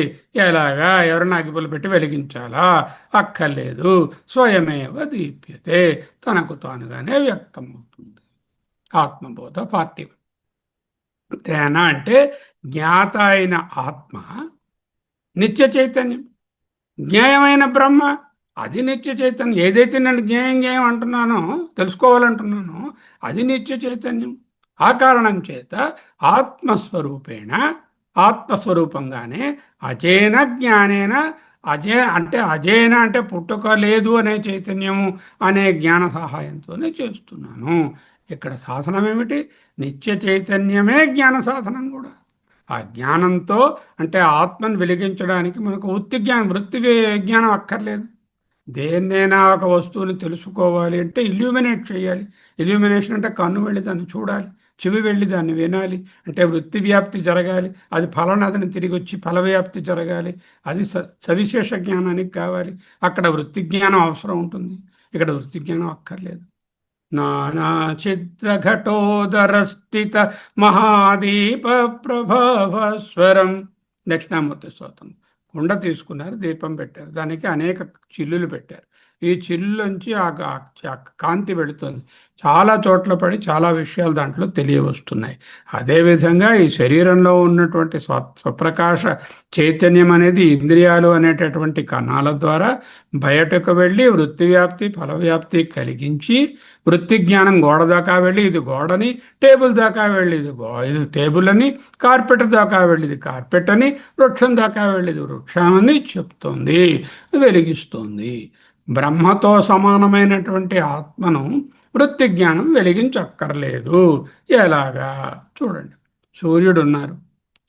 S1: ఎలాగా? ఎవరైనా అగ్గిపుల్ల పెట్టి వెలిగించాలా? అక్కర్లేదు. స్వయమేవ దీప్యతే, తనకు తానుగానే వ్యక్తమవుతుంది. ఆత్మబోధ 40. తేనా అంటే జ్ఞాత అయిన ఆత్మ నిత్య చైతన్యం, జ్ఞేయమైన బ్రహ్మ అది నిత్య చైతన్యం. ఏదైతే నేను జ్ఞేయం అంటున్నానో, తెలుసుకోవాలంటున్నానో అది నిత్య చైతన్యం. ఆ కారణం చేత ఆత్మస్వరూపేణ, ఆత్మస్వరూపంగానే అజేన జ్ఞానేన, అజేన అంటే పుట్టుక లేదు అనే చైతన్యము అనే జ్ఞాన సహాయంతోనే చేస్తున్నాను. ఇక్కడ సాధనం ఏమిటి? నిత్య చైతన్యమే జ్ఞాన సాధనం కూడా. ఆ జ్ఞానంతో అంటే ఆత్మను వెలిగించడానికి మనకు వృత్తి జ్ఞానం అక్కర్లేదు. దేన్నైనా ఒక వస్తువుని తెలుసుకోవాలి అంటే ఇల్యూమినేట్ చేయాలి. ఇల్యూమినేషన్ అంటే కన్ను వెళ్ళి దాన్ని చూడాలి, చెవి వెళ్ళి దాన్ని వినాలి, అంటే వృత్తి వ్యాప్తి జరగాలి. అది ఫలనాదని తిరిగి వచ్చి ఫలవ్యాప్తి జరగాలి. అది సవిశేష జ్ఞానానికి కావాలి. అక్కడ వృత్తి జ్ఞానం అవసరం ఉంటుంది, ఇక్కడ వృత్తి జ్ఞానం అక్కర్లేదు. నానాచిత్రఘటోదరస్థిత మహాదీప ప్రభావస్వరం. దక్షిణామూర్తి స్తోత్రం. కుండ తీసుకున్నారు, దీపం పెట్టారు, దానికి అనేక చిల్లులు పెట్టారు. ఈ చిల్లులోంచి ఆ కాంతి వెళుతుంది. చాలా చోట్ల పడి చాలా విషయాలు దాంట్లో తెలియవస్తున్నాయి. అదేవిధంగా ఈ శరీరంలో ఉన్నటువంటి స్వప్రకాశ చైతన్యం అనేది ఇంద్రియాలు అనేటటువంటి కణాల ద్వారా బయటకు వెళ్ళి వృత్తి వ్యాప్తి ఫలవ్యాప్తి కలిగించి, వృత్తి జ్ఞానం గోడ దాకా వెళ్ళి ఇది గోడని, టేబుల్ దాకా వెళ్ళి ఇది టేబుల్ అని, కార్పెట్ దాకా వెళ్ళిది కార్పెట్ అని, వృక్షం దాకా వెళ్ళిది వృక్షాన్ని చెప్తోంది, వెలిగిస్తోంది. బ్రహ్మతో సమానమైనటువంటి ఆత్మను వృత్తి జ్ఞానం వెలిగించక్కర్లేదు. ఎలాగా? చూడండి. సూర్యుడు ఉన్నారు.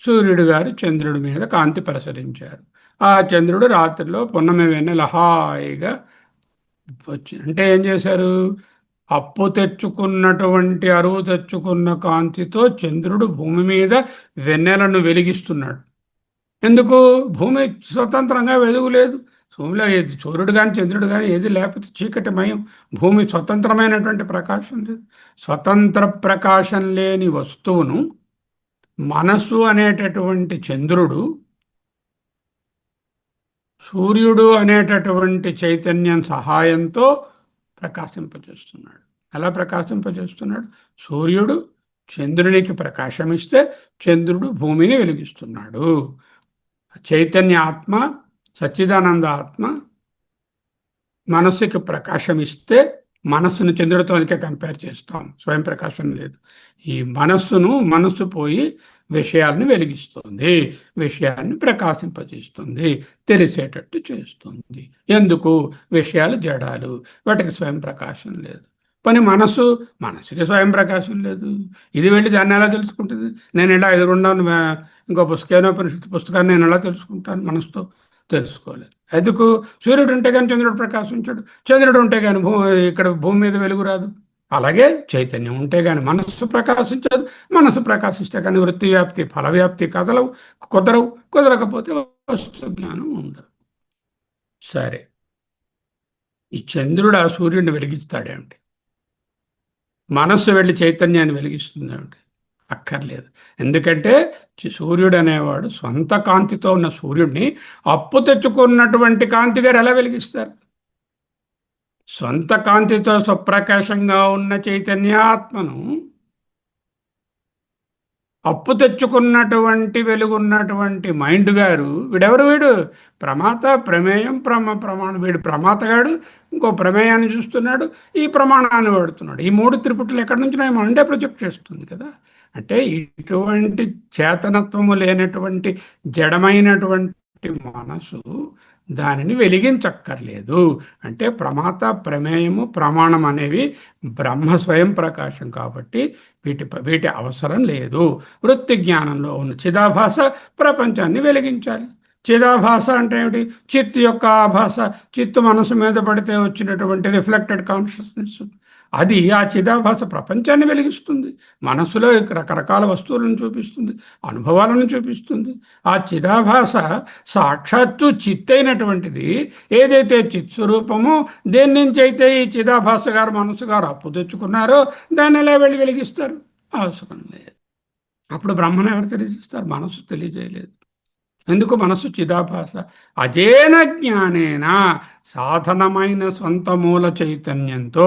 S1: సూర్యుడు గారు చంద్రుడి మీద కాంతి ప్రసరించారు. ఆ చంద్రుడు రాత్రిలో పున్నమి వెన్నెల హాయిగా వచ్చి అంటే ఏం చేశారు? అప్పు తెచ్చుకున్నటువంటి అరువు తెచ్చుకున్న కాంతితో చంద్రుడు భూమి మీద వెన్నెలను వెలిగిస్తున్నాడు. ఎందుకు? భూమి స్వతంత్రంగా వెలుగులేదు. భూమిలో ఏది సూర్యుడు కానీ చంద్రుడు కానీ ఏది లేకపోతే చీకటిమయం. భూమి స్వతంత్రమైనటువంటి ప్రకాశం లేదు. స్వతంత్ర ప్రకాశం లేని వస్తువును మనసు అనేటటువంటి చంద్రుడు, సూర్యుడు అనేటటువంటి చైతన్యం సహాయంతో ప్రకాశింపజేస్తున్నాడు. ఎలా ప్రకాశింపజేస్తున్నాడు? సూర్యుడు చంద్రునికి ప్రకాశమిస్తే చంద్రుడు భూమిని వెలిగిస్తున్నాడు. చైతన్య ఆత్మ, సచ్చిదానంద ఆత్మ మనస్సుకి ప్రకాశం ఇస్తే, మనస్సును చంద్రుడితోనికే కంపేర్ చేస్తాం, స్వయం ప్రకాశం లేదు. ఈ మనస్సు పోయి విషయాల్ని వెలిగిస్తుంది, విషయాన్ని ప్రకాశింపజేస్తుంది, తెలిసేటట్టు చేస్తుంది. ఎందుకు? విషయాలు జడాలు, వాటికి స్వయం ప్రకాశం లేదు. మనసుకి స్వయం ప్రకాశం లేదు. ఇది వెళ్ళి దాన్ని ఎలా తెలుసుకుంటుంది? నేను ఇలా ఎదురున్నాను, ఇంకో కేనోపనిషత్తు పుస్తకాన్ని నేను ఎలా తెలుసుకుంటాను? మనసుతో తెలుసుకోలేదు. ఎందుకు? సూర్యుడు ఉంటే కానీ చంద్రుడు ప్రకాశించాడు, చంద్రుడు ఉంటే కానీ ఇక్కడ భూమి మీద వెలుగు రాదు. అలాగే చైతన్యం ఉంటే కానీ మనస్సు ప్రకాశించదు, మనస్సు ప్రకాశిస్తే కానీ వృత్తి వ్యాప్తి, ఫల వ్యాప్తి కుదరకపోతే వస్తు జ్ఞానం ఉండదు. సరే, ఈ చంద్రుడు ఆ సూర్యుడిని వెలిగిస్తాడేమిటి? మనస్సు వెళ్ళి చైతన్యాన్ని వెలిగిస్తుందేమిటి? అక్కర్లేదు. ఎందుకంటే సూర్యుడు అనేవాడు సొంత కాంతితో ఉన్న సూర్యుడిని అప్పు తెచ్చుకున్నటువంటి కాంతి గారు ఎలా వెలిగిస్తారు? సొంత కాంతితో సుప్రకాశంగా ఉన్న చైతన్యాత్మను అప్పు తెచ్చుకున్నటువంటి వెలుగున్నటువంటి మైండ్ గారు, వీడు ప్రమాత, ప్రమేయం, ప్రమాణం. వీడు ప్రమాతగాడు ఇంకో ప్రమేయాన్ని చూస్తున్నాడు, ఈ ప్రమాణాన్ని వాడుతున్నాడు. ఈ మూడు త్రిపుట్లు ఎక్కడి నుంచి మైండే ప్రొజెక్ట్ చేస్తుంది కదా. అంటే ఇటువంటి చేతనత్వము లేనటువంటి జడమైనటువంటి మనసు దానిని వెలిగించక్కర్లేదు. అంటే ప్రమాత, ప్రమేయము, ప్రమాణం అనేవి బ్రహ్మ స్వయం ప్రకాశం కాబట్టి వీటి అవసరం లేదు. వృత్తి జ్ఞానంలో ఉన్న చిదాభాస ప్రపంచాన్ని వెలిగించాలి. చిదాభాస అంటే ఏమిటి? చిత్ యొక్క ఆభాస. చిత్తు మనసు మీద పడితే వచ్చినటువంటి రిఫ్లెక్టెడ్ కాన్షియస్నెస్, అది ఆ చిదాభాస ప్రపంచాన్ని వెలిగిస్తుంది. మనస్సులో రకరకాల వస్తువులను చూపిస్తుంది, అనుభవాలను చూపిస్తుంది. ఆ చిదాభాస సాక్షాత్తు చిత్తైనటువంటిది. ఏదైతే చిత్ స్వరూపమో, దేని నుంచి అయితే ఈ చిదాభాస గారు మనస్సు గారు అప్పు తెచ్చుకున్నారో దాన్ని ఎలా వెలిగిస్తారు? అవసరం లేదు. అప్పుడు బ్రహ్మను ఎవరు తెలియజేస్తారు? మనస్సు తెలియజేయలేదు. ఎందుకు? మనస్సు చిదాభాస. అజేన జ్ఞానేన, సాధనమైన సొంత మూల చైతన్యంతో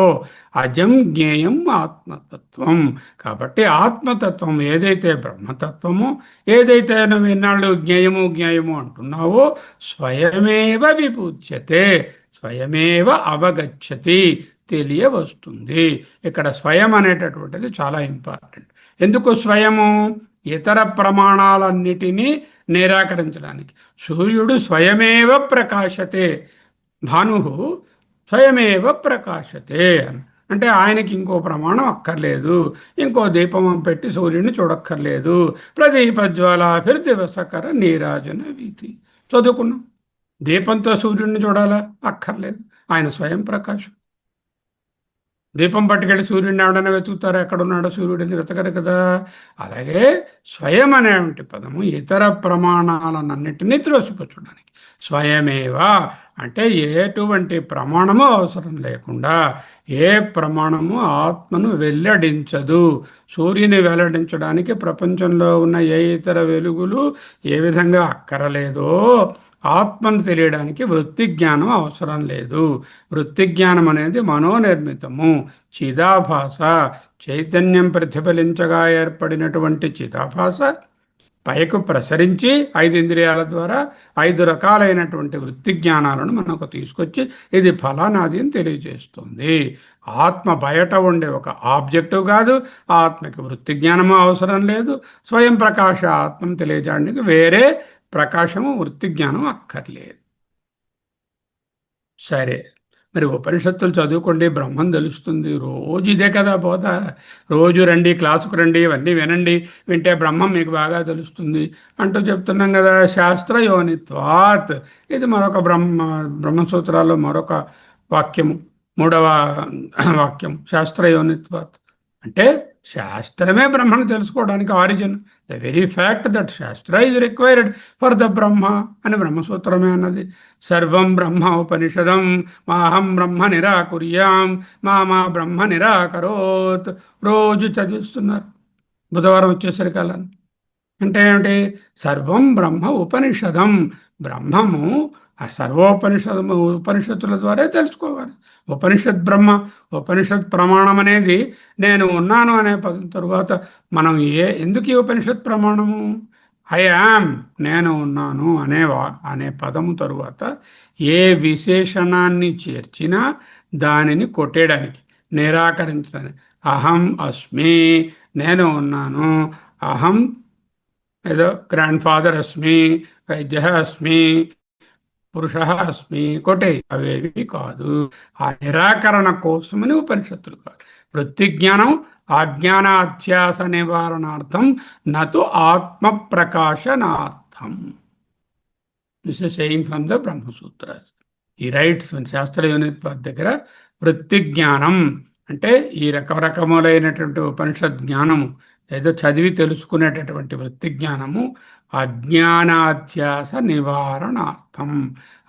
S1: అజం జ్ఞేయం ఆత్మతత్వం. కాబట్టి ఆత్మతత్వం ఏదైతే బ్రహ్మతత్వమో, ఏదైతే నువ్వు ఎన్నాళ్ళు జ్ఞేయము అంటున్నావో, స్వయమేవ విపూజ్యతే, స్వయమేవ అవగచ్చతి, తెలియవస్తుంది. ఇక్కడ స్వయం అనేటటువంటిది చాలా ఇంపార్టెంట్. ఎందుకు స్వయము? ఇతర ప్రమాణాలన్నిటినీ నిరాకరించడానికి. సూర్యుడు స్వయమేవ ప్రకాశతే, భాను స్వయమేవ ప్రకాశతే అంటే ఆయనకి ఇంకో ప్రమాణం అక్కర్లేదు, ఇంకో దీపం పెట్టి సూర్యుడిని చూడక్కర్లేదు. ప్రదీపజ్వాలాభిర్దివసకర నీరాజన వీతి చదువుకున్నాం. దీపంతో సూర్యుడిని చూడాలా? అక్కర్లేదు, ఆయన స్వయం ప్రకాశం. దీపం పట్టుకెళ్ళి సూర్యుడిని ఎవడైనా వెతుకుతారా? ఎక్కడున్నాడో సూర్యుడిని వెతకరు కదా. అలాగే స్వయం అనేటువంటి పదము ఇతర ప్రమాణాలన్నింటినీ త్రోసిపుచ్చడానికి. స్వయమేవా అంటే ఎటువంటి ప్రమాణము అవసరం లేకుండా, ఏ ప్రమాణము ఆత్మను వెల్లడించదు. సూర్యుని వెల్లడించడానికి ప్రపంచంలో ఉన్న ఏ ఇతర వెలుగులు ఏ విధంగా అక్కరలేదో, ఆత్మను తెలియడానికి వృత్తి జ్ఞానం అవసరం లేదు. వృత్తి జ్ఞానం అనేది మనోనిర్మితము, చిదాభాస. చైతన్యం ప్రతిఫలించగా ఏర్పడినటువంటి చిదాభాస పైకి ప్రసరించి 5 ఇంద్రియాల ద్వారా 5 రకాలైనటువంటి వృత్తి జ్ఞానాలను మనకు తీసుకొచ్చి ఇది ఫలానాది అని తెలియజేస్తుంది. ఆత్మ బయట ఉండే ఒక ఆబ్జెక్టివ్ కాదు. ఆత్మకి వృత్తి జ్ఞానము అవసరం లేదు. స్వయం ప్రకాశ ఆత్మను తెలియజేయడానికి వేరే ప్రకాశము, వృత్తి జ్ఞానం అక్కర్లేదు. సరే, మరి ఉపనిషత్తులు చదువుకోండి, బ్రహ్మం తెలుస్తుంది. రోజు ఇదే కదా బోధ. రోజు రండి, క్లాసుకు రండి, ఇవన్నీ వినండి, వింటే బ్రహ్మం మీకు బాగా తెలుస్తుంది అంటూ చెప్తున్నాం కదా. శాస్త్రయోనిత్వాత్, ఇది మరొక బ్రహ్మసూత్రాల్లో మరొక వాక్యము, మూడవ వాక్యం. శాస్త్రయోనిత్వాత్ అంటే శాస్త్రమే బ్రహ్మను తెలుసుకోవడానికి origin. The very fact that శాస్త్ర ఈజ్ రిక్వైర్డ్ ఫర్ ద బ్రహ్మ అని బ్రహ్మసూత్రమే అన్నది. సర్వం బ్రహ్మ ఉపనిషదం మాహం బ్రహ్మ నిరాకుర్యాం మా బ్రహ్మ నిరాకరోత్. రోజు చదివిస్తున్నారు బుధవారం వచ్చేసరికల్లా. అంటే ఏమిటి? సర్వం బ్రహ్మ ఉపనిషదం, బ్రహ్మము ఆ సర్వోపనిషదము ఉపనిషత్తుల ద్వారా తెలుసుకోవాలి. ఉపనిషత్ బ్రహ్మ, ఉపనిషత్ ప్రమాణం అనేది నేను ఉన్నాను అనే పదం తరువాత మనం ఎందుకు ఈ ఉపనిషత్ ప్రమాణము? ఐ యామ్, నేను ఉన్నాను అనే పదము తరువాత ఏ విశేషణాన్ని చేర్చినా దానిని కొట్టేయడానికి, నిరాకరించడానికి. అహం అస్మి, నేను ఉన్నాను. అహం ఏదో గ్రాండ్ ఫాదర్ అస్మి, వైద్య అస్మి, పురుష అస్మి, కొట్టే అవేవి కాదు. ఆ నిరాకరణ కోసమని ఉపనిషత్తులు కాదు. వృత్తిజ్ఞానం అజ్ఞానాధ్యాస నివారణార్థం, నతు ఆత్మ ప్రకాశనార్థం. This is saying from the Brahmasutras. ఈ రైట్స్ శాస్త్ర యూనిట్ దగ్గర వృత్తి జ్ఞానం అంటే ఈ రకరకములైనటువంటి ఉపనిషత్ జ్ఞానము, ఏదో చదివి తెలుసుకునేటటువంటి వృత్తి జ్ఞానము అజ్ఞానాధ్యాస నివారణార్థం.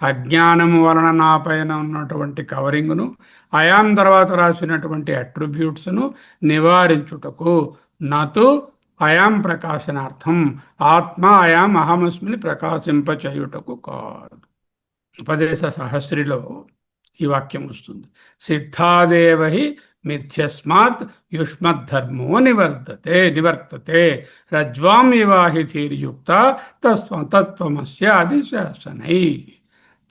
S1: అజ్ఞానము వలన నా పైన ఉన్నటువంటి కవరింగ్ను, అయాం తర్వాత రాసినటువంటి అట్రిబ్యూట్స్ను నివారించుటకు, నతు అయాం ప్రకాశనార్థం, ఆత్మ అయాం అహమస్మిని ప్రకాశింపచేయుటకు కాదు. ఉపదేశ సహస్రిలో ఈ వాక్యం వస్తుంది. సిద్ధాదేవహి మిథ్యస్మాత్ యుష్మద్ధర్మో నివర్తతే రజ్వాం ఇవాహి ధీర్యుక్త తత్వమస్య అధిశాసనై.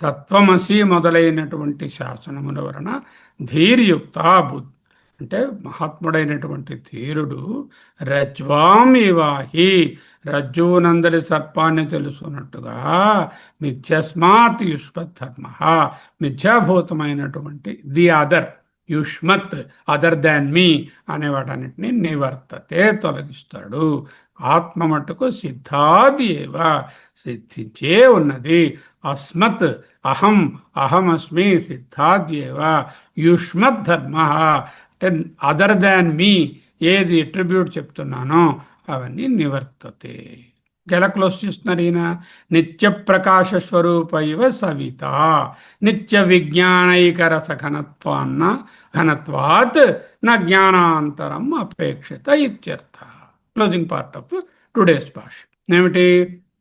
S1: తత్వమసి మొదలైనటువంటి శాసనముల వలన ధీర్యుక్త అంటే మహాత్ముడైనటువంటి ధీరుడు రజ్వాం ఇవాహి, రజ్జువునందలి సర్పాన్ని తెలుసుకున్నట్టుగా, మిథ్యస్మాత్ యుష్మత్ ధర్మ, మిథ్యాభూతమైనటువంటి ది అదర్, యుష్మత్ అదర్ దాన్ మీ అనే వాటన్నిటిని నివర్తతే తొలగిస్తాడు. ఆత్మ మట్టుకు సిద్ధాది ఏవ, సిద్ధించే ఉన్నది. అస్మత్ అహం అహమస్మి సిద్ధాద్యేవ, యుష్మత్ ధర్మ అంటే అదర్ దాన్ మీ ఏది అట్రిబ్యూట్ చెప్తున్నానో అవన్నీ నివర్తతే. ఎలా క్లోజ్ చేస్తున్నారు ఈయన? నిత్య ప్రకాశ స్వరూప ఇవ సవిత నిత్య విజ్ఞానైకరస ఘనత్వాత్ నా జ్ఞానాంతరం అపేక్షిత ఇత్యర్థ. క్లోజింగ్ పార్ట్ ఆఫ్ టుడేస్ భాష ఏమిటి?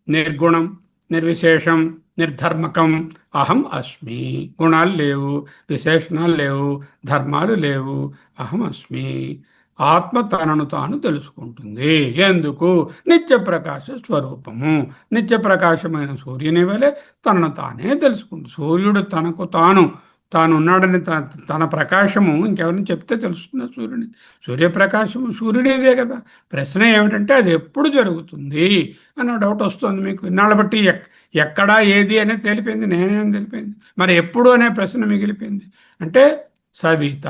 S1: నిర్గుణం, నిర్విశేషం, నిర్ధర్మకం అహం అస్మి. గుణాలు లేవు, విశేషణాలు లేవు, ధర్మాలు లేవు, అహం అస్మి. ఆత్మ తనను తాను తెలుసుకుంటుంది. ఎందుకు? నిత్య ప్రకాశ స్వరూపము. నిత్య ప్రకాశమైన సూర్యుని వలె తనను తానే తెలుసుకుంటుంది. సూర్యుడు తనకు తాను ఉన్నాడని తన ప్రకాశము ఇంకెవరిని చెప్తే తెలుస్తుంది సూర్యుని. సూర్యప్రకాశము సూర్యుడిదే కదా. ప్రశ్న ఏమిటంటే అది ఎప్పుడు జరుగుతుంది అన్న డౌట్ వస్తుంది మీకు. ఇన్నాళ్ళ బట్టి ఎక్కడా ఏది అనేది తెలిపింది, నేనేం తెలిపింది, మరి ఎప్పుడు అనే ప్రశ్న మిగిలిపోయింది. అంటే సవిత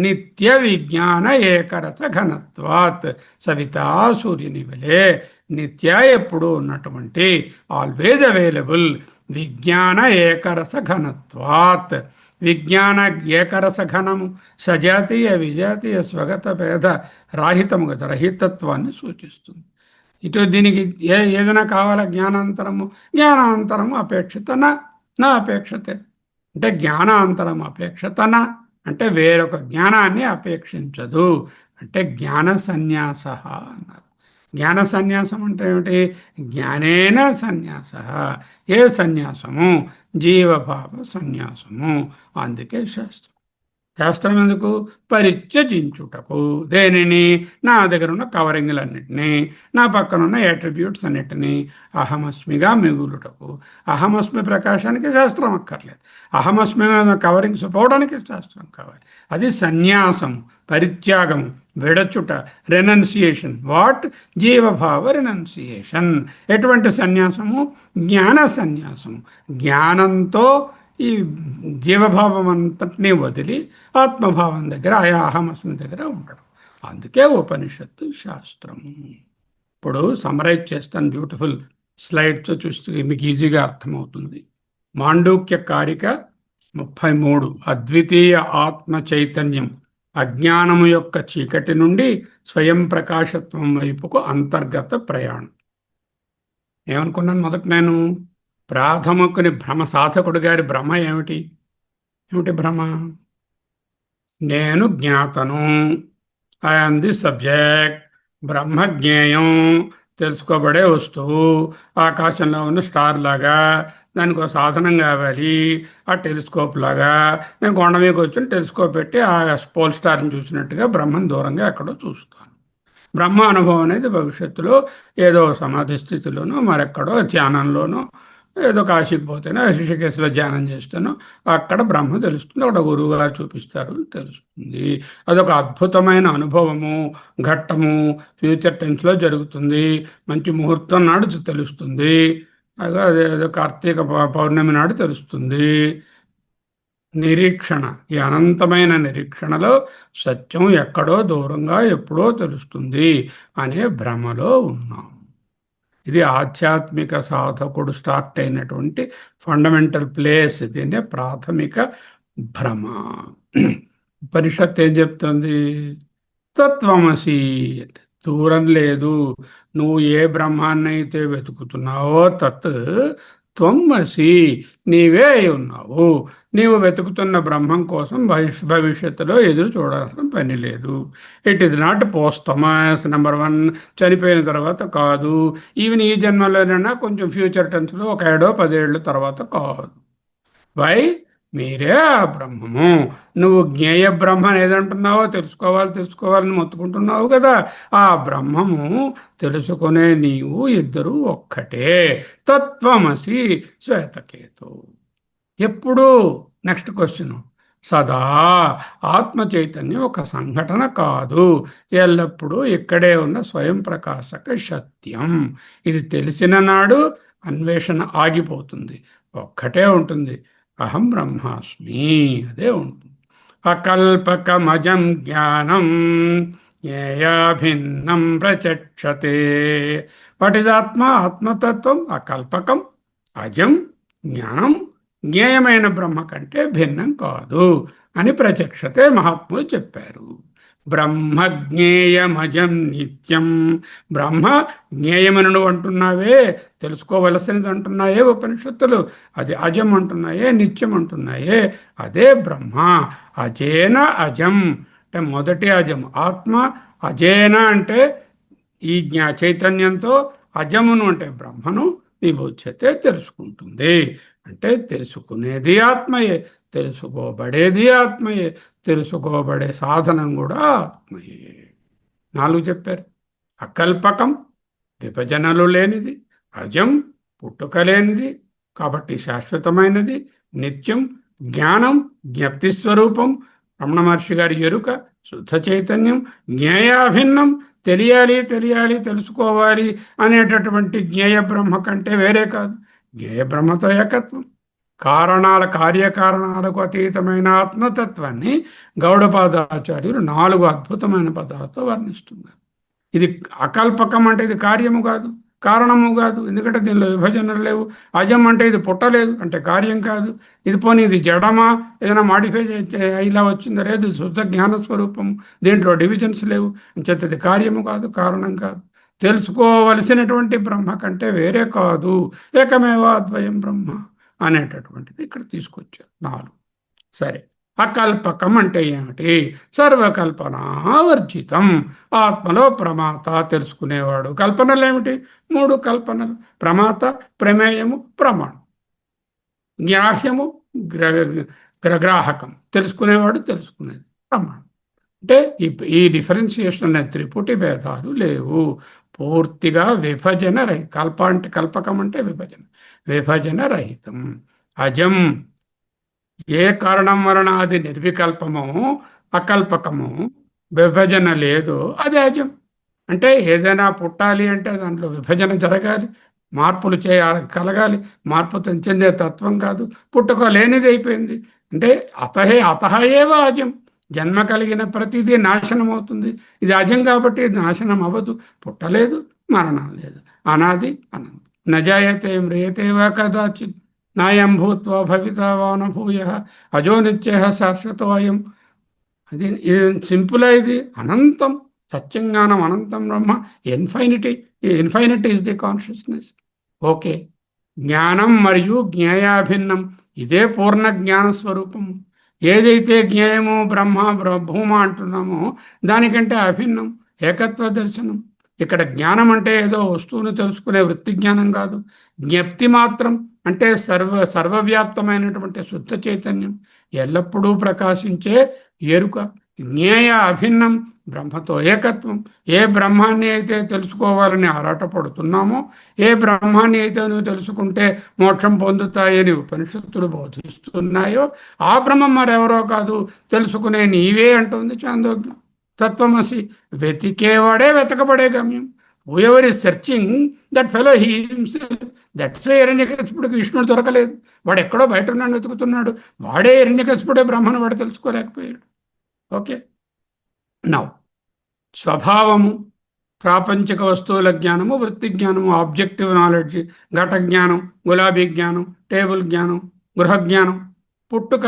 S1: నిత్య విజ్ఞాన ఏకరస ఘనత్వాత్. సవిత సూర్యుని వలె నిత్య ఎప్పుడు ఉన్నటువంటి, ఆల్వేజ్ అవైలబుల్, విజ్ఞాన ఏకరస ఘనత్వాత్. విజ్ఞాన ఏకరస ఘనము సజాతీయ విజాతీయ స్వగత భేద రాహితము కదా, రహితత్వాన్ని సూచిస్తుంది. ఇటు దీనికి ఏదైనా కావాలా? జ్ఞానాంతరము అపేక్షిత నా అపేక్షతే. అంటే జ్ఞానాంతరం అపేక్షతన అంటే వేరొక జ్ఞానాన్ని అపేక్షించదు. అంటే జ్ఞాన సన్యాస అన్నారు. జ్ఞాన సన్యాసం అంటే ఏమిటి? జ్ఞానేన సన్యాస. ఏ సన్యాసము? జీవభావ సన్యాసము. అందుకే శాస్త్రం ఎందుకు? పరిత్యజించుటకు. దేనిని? నా దగ్గర ఉన్న కవరింగ్లన్నిటినీ, నా పక్కన ఉన్న అట్రిబ్యూట్స్ అన్నిటినీ అహమస్మిగా మిగులుటకు. అహమస్మి ప్రకాశానికి శాస్త్రం అక్కర్లేదు. అహమస్మి కవరింగ్స్ పోవడానికి శాస్త్రం కావాలి. అది సన్యాసం, పరిత్యాగము, విడచుట, రెనౌన్సియేషన్. వాట్? జీవభావ రెనౌన్సియేషన్. ఎటువంటి సన్యాసము? జ్ఞాన సన్యాసము. జ్ఞానంతో ఈ జీవభావం అంతటినీ వదిలి ఆత్మభావం దగ్గర ఆయా అహమస్మి దగ్గర ఉండడం. అందుకే ఉపనిషత్తు శాస్త్రము. ఇప్పుడు సమరైజ్ చేస్తాను, బ్యూటిఫుల్ స్లైడ్స్ చూస్తే మీకు ఈజీగా అర్థమవుతుంది. మాండూక్య కారిక 33. అద్వితీయ ఆత్మ చైతన్యం అజ్ఞానము యొక్క చీకటి నుండి స్వయం ప్రకాశత్వం వైపుకు అంతర్గత ప్రయాణం. ఏమనుకున్నాను మొదట నేను? ప్రాథమికుని భ్రమ, సాధకుడు గారి భ్రమ ఏమిటి? ఏమిటి భ్రమ? నేను జ్ఞాతను, ఐఆమ్ ది సబ్జెక్ట్. బ్రహ్మ జ్ఞేయం, తెలుసుకోబడే వస్తువు. ఆకాశంలో ఉన్న స్టార్ లాగా దానికి ఒక సాధనం కావాలి. ఆ టెలిస్కోప్ లాగా నేను కొండ మీద కూర్చొని టెలిస్కోప్ పెట్టి ఆ పోల్ స్టార్ని చూసినట్టుగా బ్రహ్మను దూరంగా ఎక్కడో చూస్తాను. బ్రహ్మ అనుభవం అనేది భవిష్యత్తులో ఏదో సమాధి స్థితిలోనో మరెక్కడో ధ్యానంలోనో ఏదో కాశీకి పోతేనో ఋషికేశ్లో ధ్యానం చేస్తానో అక్కడ బ్రహ్మ తెలుస్తుంది. అక్కడ గురువు గారు చూపిస్తారు, తెలుస్తుంది. అదొక అద్భుతమైన అనుభవము, ఘట్టము, ఫ్యూచర్ టెన్స్లో జరుగుతుంది. మంచి ముహూర్తం నాడు తెలుస్తుంది. అదే కార్తీక పౌర్ణమి నాడు తెలుస్తుంది. నిరీక్షణ, ఈ అనంతమైన నిరీక్షణలో సత్యం ఎక్కడో దూరంగా ఎప్పుడో తెలుస్తుంది అనే భ్రమలో ఉన్నాం. ఇది ఆధ్యాత్మిక సాధకుడు స్టార్ట్ అయినటువంటి ఫండమెంటల్ ప్లేస్. దీన్నే ప్రాథమిక భ్రమ. ఉపనిషత్తు ఏం చెప్తుంది? తత్వమసి అంటే దూరం లేదు. నువ్వు ఏ బ్రహ్మాన్నైతే వెతుకుతున్నావో తత్ త్వమసి, నీవే అయి ఉన్నావు. నీవు వెతుకుతున్న బ్రహ్మం కోసం భవిష్యత్తులో ఎదురు చూడాల్సిన పని లేదు. It is not posthumous. Number 1, చనిపోయిన తర్వాత కాదు. ఈవెన్ ఈ జన్మలోనైనా కొంచెం ఫ్యూచర్ టెన్స్లో ఒక 10 ఏళ్ళ తర్వాత కాదు. వై? మీరే ఆ బ్రహ్మము. నువ్వు జ్ఞేయ బ్రహ్మని ఏదంటున్నావో తెలుసుకోవాలని మొత్తుకుంటున్నావు కదా, ఆ బ్రహ్మము తెలుసుకునే నీవు ఇద్దరు ఒక్కటే. తత్వమసి శ్వేతకేతు. ఎప్పుడు? Next question. సదా ఆత్మ చైతన్యం ఒక సంఘటన కాదు, ఎల్లప్పుడూ ఇక్కడే ఉన్న స్వయం ప్రకాశక సత్యం. ఇది తెలిసిన నాడు అన్వేషణ ఆగిపోతుంది, ఒక్కటే ఉంటుంది. అహం బ్రహ్మాస్మి, అదే ఉంటుంది. అకల్పకమజం జ్ఞానం జ్ఞేయా భిన్నం ప్రచక్షతే. వాట్ ఇస్ ఆత్మ? ఆత్మతత్వం అకల్పకం, అజం, జ్ఞానం, జ్ఞేయమైన బ్రహ్మ కంటే భిన్నం కాదు అని ప్రచక్షతే మహాత్ములు చెప్పారు. బ్రహ్మ జ్ఞేయమజం నిత్యం. బ్రహ్మ జ్ఞేయమను అంటున్నావే, తెలుసుకోవలసినది అంటున్నాయే ఉపనిషత్తులు, అది అజం అంటున్నాయే, నిత్యం అంటున్నాయే, అదే బ్రహ్మ. అజేన అజం అంటే మొదటి అజం ఆత్మ. అజేన అంటే ఈ చైతన్యంతో, అజమును అంటే బ్రహ్మను విభూచ్యతే తెలుసుకుంటుంది. అంటే తెలుసుకునేది ఆత్మయే, తెలుసుకోబడేది ఆత్మయే, తెలుసుకోబడే సాధనం కూడా ఆత్మయే. 4 చెప్పారు. అకల్పకం, విభజనలు లేనిది. అజం, పుట్టుక లేనిది కాబట్టి శాశ్వతమైనది. నిత్యం, జ్ఞానం, జ్ఞప్తి స్వరూపం, రమణ మహర్షి గారి ఎరుక, శుద్ధ చైతన్యం. జ్ఞేయాభిన్నం, తెలియాలి తెలుసుకోవాలి అనేటటువంటి జ్ఞేయ బ్రహ్మ కంటే వేరే కాదు. జ్ఞేయ బ్రహ్మతో ఏకత్వం. కార్యకారణాలకు అతీతమైన ఆత్మతత్వాన్ని గౌడపాదాచార్యులు 4 అద్భుతమైన పదాలతో వర్ణిస్తున్నారు. ఇది అకల్పకం అంటే ఇది కార్యము కాదు, కారణము కాదు, ఎందుకంటే దీనిలో విభజనలు లేవు. అజం అంటే ఇది పుట్టలేదు అంటే కార్యం కాదు. ఇది పోనీ ఇది జడమా, ఏదైనా మాడిఫై ఇలా వచ్చిందో లేదు. ఇది శుద్ధ జ్ఞాన స్వరూపము, దీంట్లో డివిజన్స్ లేవు. అంచేత ఇది కార్యము కాదు, కారణం కాదు. తెలుసుకోవలసినటువంటి బ్రహ్మ కంటే వేరే కాదు. ఏకమేవా అద్వయం బ్రహ్మ అనేటటువంటిది ఇక్కడ తీసుకొచ్చారు 4. సరే, అకల్పకం అంటే ఏమిటి? సర్వకల్పనావర్జితం. ఆత్మలో ప్రమాత, తెలుసుకునేవాడు. కల్పనలు ఏమిటి? 3 కల్పనలు: ప్రమాత, ప్రమేయము, ప్రమాణం. గ్రాహ్యము, గ్రాహకం. తెలుసుకునేవాడు, తెలుసుకునేది ప్రమాణం. అంటే ఈ డిఫరెన్సియేషన్ అనే త్రిపుటి భేదాలు లేవు. పూర్తిగా విభజన రహితం. కల్పకం అంటే విభజన రహితం. అజం, ఏ కారణం వలన అది నిర్వికల్పమో, అకల్పకము, విభజన లేదు, అది అజం. అంటే ఏదైనా పుట్టాలి అంటే దాంట్లో విభజన జరగాలి. మార్పులు కలగాలి. మార్పు చెందే తత్వం కాదు. పుట్టుక లేనిది అయిపోయింది. అంటే అతహ ఏవ అజం. జన్మ కలిగిన ప్రతిదీ నాశనం అవుతుంది. ఇది అజం కాబట్టి ఇది నాశనం అవ్వదు. పుట్టలేదు, మరణం లేదు, అనాది అనంతం. నజాయతే మ్రియతే వా కదాచిత్, నాయం భూత్వా భవితా వా న భూయః, అజో నిత్యః శాశ్వతో అయం. అది సింపుల్. ఇది అనంతం. సత్యంగానం అనంతం బ్రహ్మ. Infinity. Infinity is the consciousness. Okay. జ్ఞానం మరియు జ్ఞేయాభిన్నం. ఇదే పూర్ణ జ్ఞాన స్వరూపం. ఏదైతే జ్ఞేయమో బ్రహ్మ భూమ అంటున్నామో దానికంటే అభిన్నం ఏకత్వ దర్శనం. ఇక్కడ జ్ఞానం అంటే ఏదో వస్తువును తెలుసుకునే వృత్తి జ్ఞానం కాదు. జ్ఞప్తి మాత్రం. అంటే సర్వవ్యాప్తమైనటువంటి శుద్ధ చైతన్యం, ఎల్లప్పుడూ ప్రకాశించే ఎరుక. జ్ఞేయ అభిన్నం. బ్రహ్మతో ఏకత్వం. ఏ బ్రహ్మాన్ని అయితే తెలుసుకోవాలని ఆరాటపడుతున్నామో, ఏ బ్రహ్మాన్ని అయితే నువ్వు తెలుసుకుంటే మోక్షం పొందుతాయని ఉపనిషత్తులు బోధిస్తున్నాయో, ఆ బ్రహ్మం మరెవరో కాదు, తెలుసుకునే నీవే అంటుంది చాందోగ్యం. తత్వమసి. వెతికేవాడే వెతకబడే గమ్యం. Whoever is searching, that fellow he himself. That's why హిరణ్యకశిపుడికి విష్ణుడు దొరకలేదు. వాడు ఎక్కడో బయట ఉన్నాడు, వెతుకుతున్నాడు. వాడే హిరణ్యకశిపుడే బ్రహ్మను వాడు తెలుసుకోలేకపోయాడు. ఓకే. నౌ స్వభావము, ప్రాపంచిక వస్తువుల జ్ఞానము, వృత్తి జ్ఞానము, ఆబ్జెక్టివ్ నాలెడ్జ్, ఘట జ్ఞానం, గులాబీ జ్ఞానం, టేబుల్ జ్ఞానం, గృహ జ్ఞానం. పుట్టుక.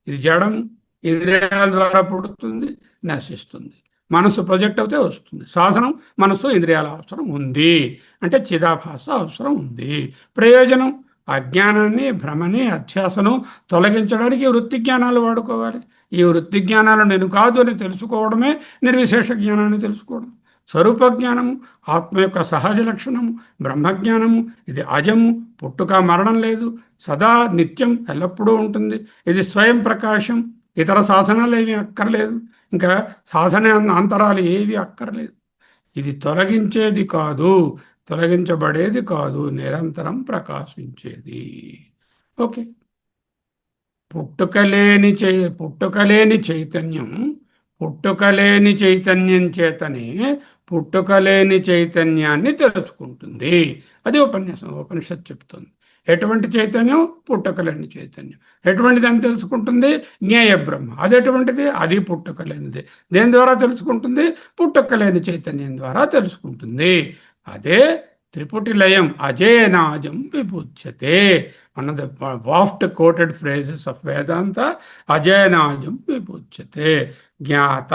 S1: ఇది జడము. ఇంద్రియాల ద్వారా పుడుతుంది, నశిస్తుంది. మనసు ప్రొజెక్ట్ అవుతే వస్తుంది. సాధనం మనసు ఇంద్రియాల అవసరం ఉంది. అంటే చిదాభాస అవసరం ఉంది. ప్రయోజనం అజ్ఞానాన్ని, భ్రమని, అధ్యాసను తొలగించడానికి వృత్తి జ్ఞానాలు వాడుకోవాలి. ఈ వృత్తి జ్ఞానాలు నేను కాదు అని తెలుసుకోవడమే నిర్విశేష జ్ఞానాన్ని తెలుసుకోవడం. స్వరూప జ్ఞానము, ఆత్మ యొక్క సహజ లక్షణము, బ్రహ్మజ్ఞానము. ఇది అజము, పుట్టుక మరణం లేదు, సదా నిత్యం, ఎల్లప్పుడూ ఉంటుంది. ఇది స్వయం ప్రకాశం. ఇతర సాధనాలు ఏమీ అక్కర్లేదు. ఇంకా సాధన అంతరాలు ఏవి అక్కర్లేదు. ఇది తొలగించేది కాదు, తొలగించబడేది కాదు, నిరంతరం ప్రకాశించేది. ఓకే. పుట్టుకలేని చైతన్యం, పుట్టుకలేని చైతన్యం చేతనే పుట్టుకలేని చైతన్యాన్ని తెలుసుకుంటుంది. అది ఉపనిషత్ చెప్తుంది. ఎటువంటి చైతన్యం? పుట్టుకలేని చైతన్యం. ఎటువంటిది అని తెలుసుకుంటుంది? జ్ఞేయ బ్రహ్మ. అది ఎటువంటిది? అది పుట్టుకలేనిది. దేని ద్వారా తెలుసుకుంటుంది? పుట్టుకలేని చైతన్యం ద్వారా తెలుసుకుంటుంది. అదే త్రిపుటి లయం. అజేనాజం విభుజ్యతే. One of the oft quoted phrases of Vedanta. అజేనాజం విభుజ్యతే. జ్ఞాత,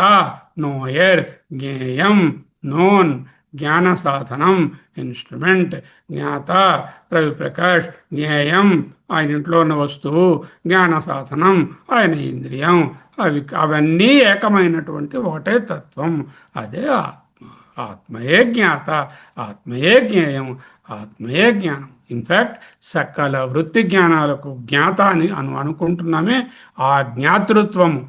S1: నోయర్, జ్ఞేయం, నోన్, జ్ఞాన సాధనం, ఇన్స్ట్రుమెంట్. జ్ఞాత రవిప్రకాష్, జ్ఞేయం ఆయన ఇంట్లో ఉన్న వస్తువు, జ్ఞాన సాధనం ఆయన ఇంద్రియం. అవన్నీ ఏకమైనటువంటి ఒకటే తత్వం. అదే ఆత్మ. ఆత్మయే జ్ఞాత, ఆత్మయే జ్ఞేయం, ఆత్మయే జ్ఞానం. ఇన్ఫ్యాక్ట్ సకల వృత్తి జ్ఞానాలకు జ్ఞాత అని అనుకుంటున్నామే, ఆ జ్ఞాతృత్వము,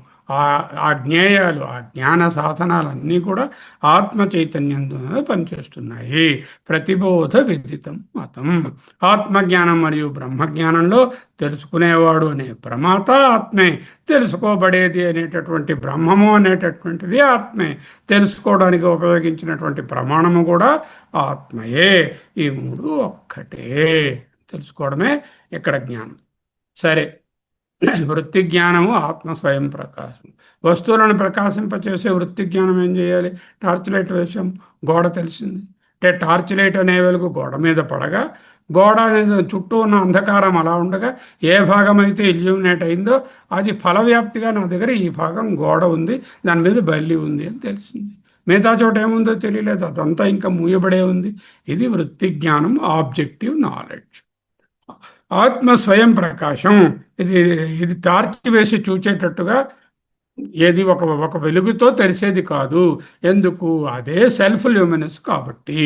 S1: ఆ జ్ఞేయాలు, ఆ జ్ఞాన సాధనాలన్నీ కూడా ఆత్మ చైతన్యంతో పనిచేస్తున్నాయి. ప్రతిబోధ విదితం మతం. ఆత్మజ్ఞానం మరియు బ్రహ్మజ్ఞానంలో తెలుసుకునేవాడు అనే ప్రమాత ఆత్మే, తెలుసుకోబడేది అనేటటువంటి బ్రహ్మము అనేటటువంటిది ఆత్మే, తెలుసుకోవడానికి ఉపయోగించినటువంటి ప్రమాణము కూడా ఆత్మయే. ఈ మూడు ఒక్కటే. తెలుసుకోవడమే ఇక్కడ జ్ఞానం. సరే. వృత్తి జ్ఞానము ఆత్మ స్వయం ప్రకాశం. వస్తువులను ప్రకాశింపచేసే వృత్తి జ్ఞానం ఏం చేయాలి? టార్చ్ లైట్ వేసాం, గోడ తెలిసింది. అంటే టార్చ్ లైట్ అనే వెలుగు గోడ మీద పడగా, గోడ అనేది చుట్టూ ఉన్న అంధకారం అలా ఉండగా, ఏ భాగం అయితే ఇల్యూమినేట్ అయిందో అది ఫలవ్యాప్తిగా నా దగ్గర ఈ భాగం గోడ ఉంది, దాని మీద బల్లి ఉంది అని తెలిసింది. మిగతా చోట ఏముందో తెలియలేదు, అదంతా ఇంకా మూయబడే ఉంది. ఇది వృత్తి జ్ఞానం, ఆబ్జెక్టివ్ నాలెడ్జ్. ఆత్మ స్వయం ప్రకాశం. ఇది ఇది టార్చ్ వేసి చూచేటట్టుగా ఏది ఒక వెలుగుతో తెరిసేది కాదు. ఎందుకు? అదే సెల్ఫ్ ల్యూమినస్ కాబట్టి.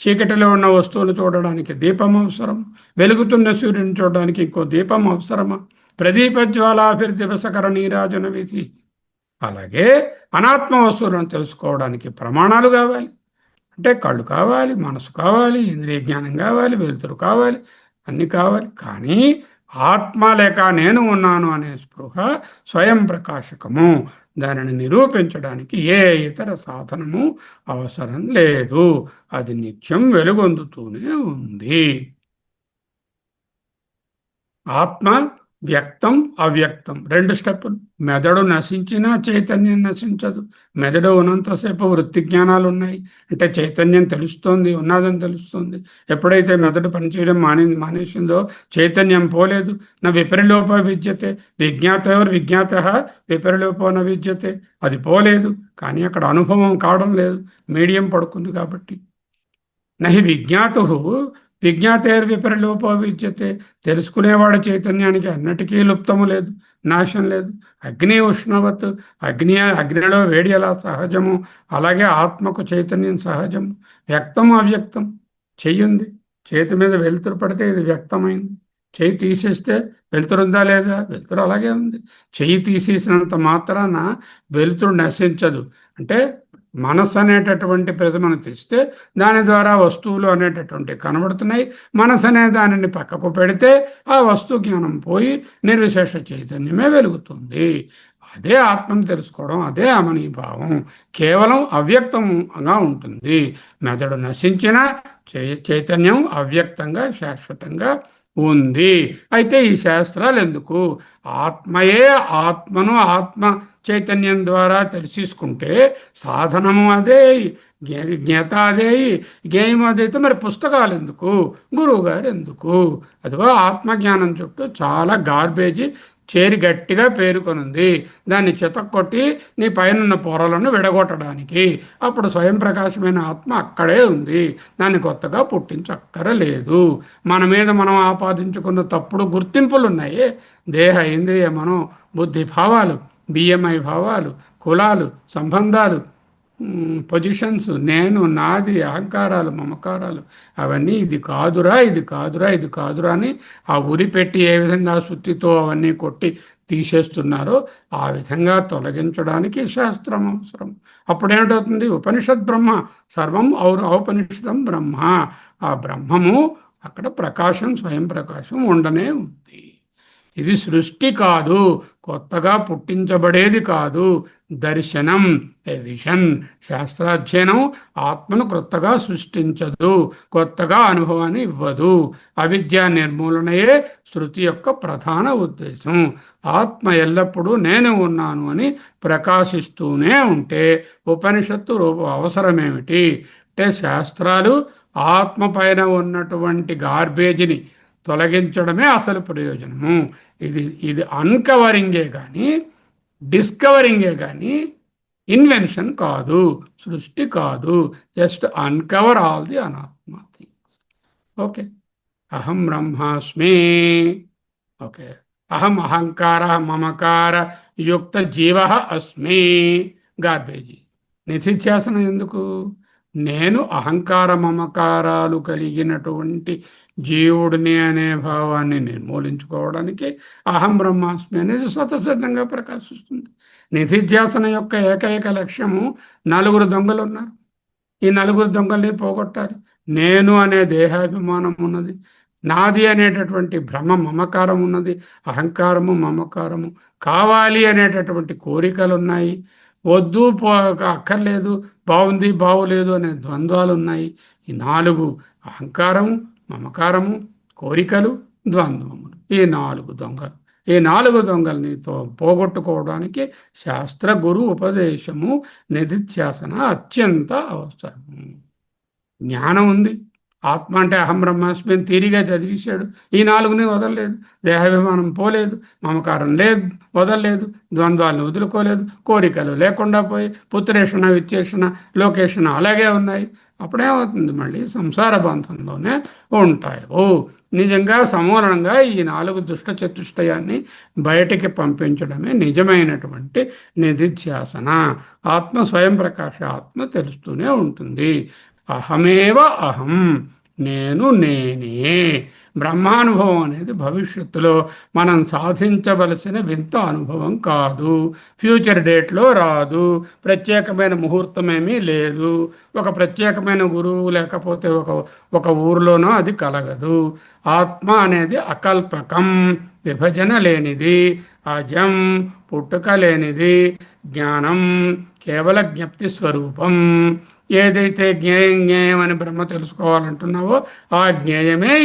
S1: చీకటిలో ఉన్న వస్తువులు చూడడానికి దీపం అవసరం, వెలుగుతున్న సూర్యుని చూడడానికి ఇంకో దీపం అవసరమా? ప్రదీప జ్వాలాభిర్దివసకర నీరాజన విధి. అలాగే అనాత్మ వస్తువులను తెలుసుకోవడానికి ప్రమాణాలు కావాలి. అంటే కళ్ళు కావాలి, మనసు కావాలి, ఇంద్రియ జ్ఞానం కావాలి, వెలుతురు కావాలి, అన్నీ కావాలి. కానీ ఆత్మ లేక నేను ఉన్నాను అనే స్పృహ స్వయం ప్రకాశకము. దానిని నిరూపించడానికి ఏ ఇతర సాధనము అవసరం లేదు. అది నిత్యం వెలుగొందుతూనే ఉంది. ఆత్మ వ్యక్తం అవ్యక్తం రెండు స్టెప్పులు. మెదడు నశించినా చైతన్యం నశించదు. మెదడు ఉన్నంతసేపు వృత్తి జ్ఞానాలు ఉన్నాయి, అంటే చైతన్యం తెలుస్తోంది, ఉన్నదని తెలుస్తుంది. ఎప్పుడైతే మెదడు పనిచేయడం మానేసిందో చైతన్యం పోలేదు. నా విపరిలోప విద్యతే విజ్ఞాతయోర్ విజ్ఞాత విపరిలోపో న విద్యతే. అది పోలేదు, కానీ అక్కడ అనుభవం కావడం లేదు, మీడియం పడుకుంది కాబట్టి. నహి విజ్ఞాతు విజ్ఞాతేర్విపరిలోపో విద్యతే. తెలుసుకునేవాడు చైతన్యానికి అన్నిటికీ లుప్తము లేదు, నాశం లేదు. అగ్ని ఉష్ణవత్, అగ్నిలో వేడి ఎలా సహజము, అలాగే ఆత్మకు చైతన్యం సహజము. వ్యక్తం అవ్యక్తం. చెయ్యింది, చేతి మీద వెలుతురు పడితే ఇది వ్యక్తమైంది. చెయ్యి తీసేస్తే వెలుతురుందా లేదా? వెలుతురు అలాగే ఉంది. చెయ్యి తీసేసినంత మాత్రాన వెలుతురు నశించదు. అంటే మనస్సు అనేటటువంటి ప్రతిమను తీస్తే దాని ద్వారా వస్తువులు అనేటటువంటి కనబడుతున్నాయి. మనసు అనే దానిని పక్కకు పెడితే ఆ వస్తు జ్ఞానం పోయి నిర్విశేష చైతన్యమే వెలుగుతుంది. అదే ఆత్మను తెలుసుకోవడం, అదే అమనీభావం. కేవలం అవ్యక్తంగా ఉంటుంది. మెదడు నశించిన చైతన్యం అవ్యక్తంగా శాశ్వతంగా ఉంది. అయితే ఈ శాస్త్రాలు ఎందుకు? ఆత్మయే ఆత్మను ఆత్మ చైతన్యం ద్వారా తెలిసేసుకుంటే సాధనము అదే, జ్ఞాత అదే, జ్ఞేయం అదైతే మరి పుస్తకాలు ఎందుకు, గురువు గారు ఎందుకు? అదిగో ఆత్మజ్ఞానం చుట్టూ చాలా గార్బేజీ చేరి గట్టిగా పేరుకొనుంది. దాన్ని చితక్కొట్టి నీ పైన పొరలను విడగొట్టడానికి. అప్పుడు స్వయం ప్రకాశమైన ఆత్మ అక్కడే ఉంది, దాన్ని కొత్తగా పుట్టించక్కరలేదు. మన మీద మనం ఆపాదించుకున్న తప్పుడు గుర్తింపులు ఉన్నాయి. దేహ ఇంద్రియ మనో బుద్ధి భావాలు, బిఎంఐ భావాలు, కులాలు, సంబంధాలు, పొజిషన్స్, నేను, నాది, అహంకారాలు, మమకారాలు, అవన్నీ ఇది కాదురా, ఇది కాదురా, ఇది కాదురా అని ఆ ఉరి పెట్టి ఏ విధంగా సుత్తితో అవన్నీ కొట్టి తీసేస్తున్నారో ఆ విధంగా తొలగించడానికి శాస్త్రం అవసరం. అప్పుడేమిటవుతుంది? ఉపనిషత్ బ్రహ్మ సర్వం ఔపనిషదం బ్రహ్మ. ఆ బ్రహ్మము అక్కడ ప్రకాశం, స్వయం ప్రకాశం ఉండనే ఉంది. ఇది సృష్టి కాదు, కొత్తగా పుట్టించబడేది కాదు. దర్శనం, ఏ విషన్. శాస్త్రాధ్యయనం ఆత్మను కొత్తగా సృష్టించదు, కొత్తగా అనుభవాన్ని ఇవ్వదు. అవిద్యా నిర్మూలనయే శృతి యొక్క ప్రధాన ఉద్దేశం. ఆత్మ ఎల్లప్పుడూ నేను ఉన్నాను అని ప్రకాశిస్తూనే ఉంటే ఉపనిషత్తు రూపం అవసరమేమిటి? అంటే శాస్త్రాలు ఆత్మ పైన ఉన్నటువంటి గార్బేజ్ని తొలగించడమే అసలు ప్రయోజనము. ఇది అన్కవరింగే కానీ డిస్కవరింగే కానీ ఇన్వెన్షన్ కాదు, సృష్టి కాదు. జస్ట్ అన్కవర్ ఆల్ ది అనాత్మ థింగ్స్. ఓకే, అహం బ్రహ్మాస్మి. ఓకే, అహం అహంకార మమకార యుక్త జీవ అస్మి. గార్బేజీ. నిధిధ్యాసనం ఎందుకు? నేను అహంకార మమకారాలు కలిగినటువంటి జీవుడిని అనే భావాన్ని నిర్మూలించుకోవడానికి అహం బ్రహ్మాస్మి అనేది స్వతసిద్ధంగా ప్రకాశిస్తుంది. నిధిధ్యాసన యొక్క ఏకైక లక్ష్యము, నలుగురు దొంగలు ఉన్నారు, ఈ నలుగురు దొంగల్ని పోగొట్టాలి. నేను అనే దేహాభిమానం ఉన్నది, నాది అనేటటువంటి భ్రమ మమకారం ఉన్నది, అహంకారము మమకారము, కావాలి అనేటటువంటి కోరికలు ఉన్నాయి, వద్దు అక్కర్లేదు, బాగుంది బాగులేదు అనే ద్వంద్వాలు ఉన్నాయి. ఈ నాలుగు, అహంకారము, మమకారము, కోరికలు, ద్వంద్వములు, ఈ నాలుగు దొంగలు. ఈ నాలుగు దొంగల్ని పోగొట్టుకోవడానికి శాస్త్ర గురు ఉపదేశము, నిధిధ్యాసన అత్యంత అవసరము. జ్ఞానం ఉంది, ఆత్మ అంటే అహం బ్రహ్మాస్మి అని తీరిగా చదివేశాడు, ఈ నాలుగుని వదలలేదు. దేహాభిమానం పోలేదు, మమకారం లేదు వదలలేదు, ద్వంద్వాలను వదులుకోలేదు, కోరికలు లేకుండా పోయి పుత్రేషణ విచ్చేషణ లోకేషణ అలాగే ఉన్నాయి. అప్పుడేమవుతుంది? మళ్ళీ సంసార బంధంలోనే ఉంటాయి. నిజంగా సమూలంగా ఈ నాలుగు దుష్ట చతుష్టయాన్ని బయటికి పంపించడమే నిజమైనటువంటి నిధిధ్యాసన. ఆత్మ స్వయం ప్రకాశ ఆత్మ తెలుస్తూనే ఉంటుంది. అహమేవ అహం, నేను నేనే. బ్రహ్మానుభవం అనేది భవిష్యత్తులో మనం సాధించవలసిన వింత అనుభవం కాదు. ఫ్యూచర్ డేట్లో రాదు. ప్రత్యేకమైన ముహూర్తం ఏమీ లేదు. ఒక ప్రత్యేకమైన గురువు లేకపోతే ఒక ఒక ఊరిలోనో అది కలగదు. ఆత్మ అనేది అకల్పకం, విభజన లేనిది, అజం, పుట్టుక లేనిది, జ్ఞానం కేవల జ్ఞప్తి స్వరూపం. ఏదైతే జ్ఞేయం జ్ఞేయం అని బ్రహ్మ తెలుసుకోవాలంటున్నావో ఆ జ్ఞేయమే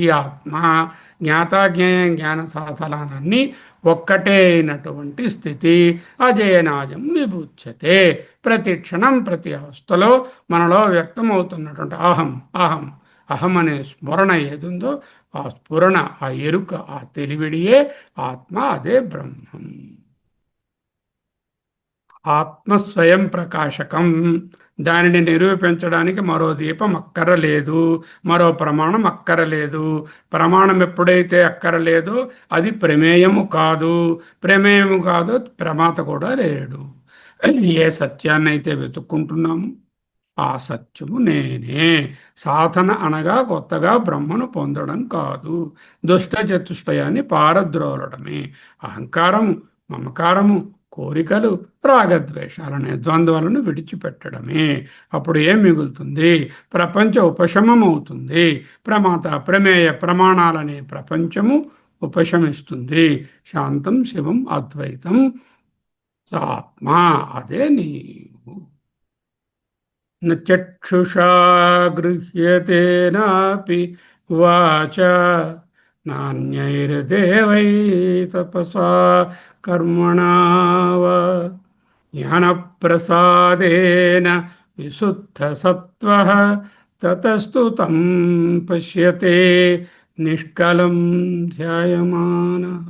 S1: ఈ ఆత్మ. జ్ఞాత జ్ఞేయం జ్ఞాన సాధనాలన్నీ ఒక్కటే అయినటువంటి స్థితి. అజేనాజం విభుచ్యతే. ప్రతి క్షణం ప్రతి అవస్థలో మనలో వ్యక్తమవుతున్నటువంటి అహం అహం అహం అనే స్మరణ ఏదుందో ఆ స్ఫురణ, ఆ ఎరుక, ఆ తెలివిడియే ఆత్మ, అదే బ్రహ్మం. ఆత్మ స్వయం ప్రకాశకం. దానిని నిరూపించడానికి మరో దీపం అక్కరలేదు, మరో ప్రమాణం అక్కరలేదు. ప్రమాణం ఎప్పుడైతే అక్కరలేదో అది ప్రమేయము కాదు, ప్రమేయము కాదు ప్రమాత కూడా లేడు. ఏ సత్యాన్ని అయితే వెతుక్కుంటున్నాము ఆ సత్యము నేనే. సాధన అనగా కొత్తగా బ్రహ్మను పొందడం కాదు, దుష్ట చతుష్టయాన్ని పారద్రోలడమే. అహంకారము, మమకారము, కోరికలు, రాగద్వేషాలనే ద్వంద్వాలను విడిచిపెట్టడమే. అప్పుడు ఏం మిగులుతుంది? ప్రపంచ ఉపశమం అవుతుంది. ప్రమాత ప్రమేయ ప్రమాణాలనే ప్రపంచము ఉపశమిస్తుంది. శాంతం శివం అద్వైతం ఆత్మ, అదే నీవు. చక్షుషా గృహ్యతే నాపి వాచ నాణ్యైర్దేవై తపసా కర్మణా వా జ్ఞానప్రసాదేన విశుద్ధసత్వః తతస్తు తం పశ్యతే నిష్కలం ధ్యాయమానః.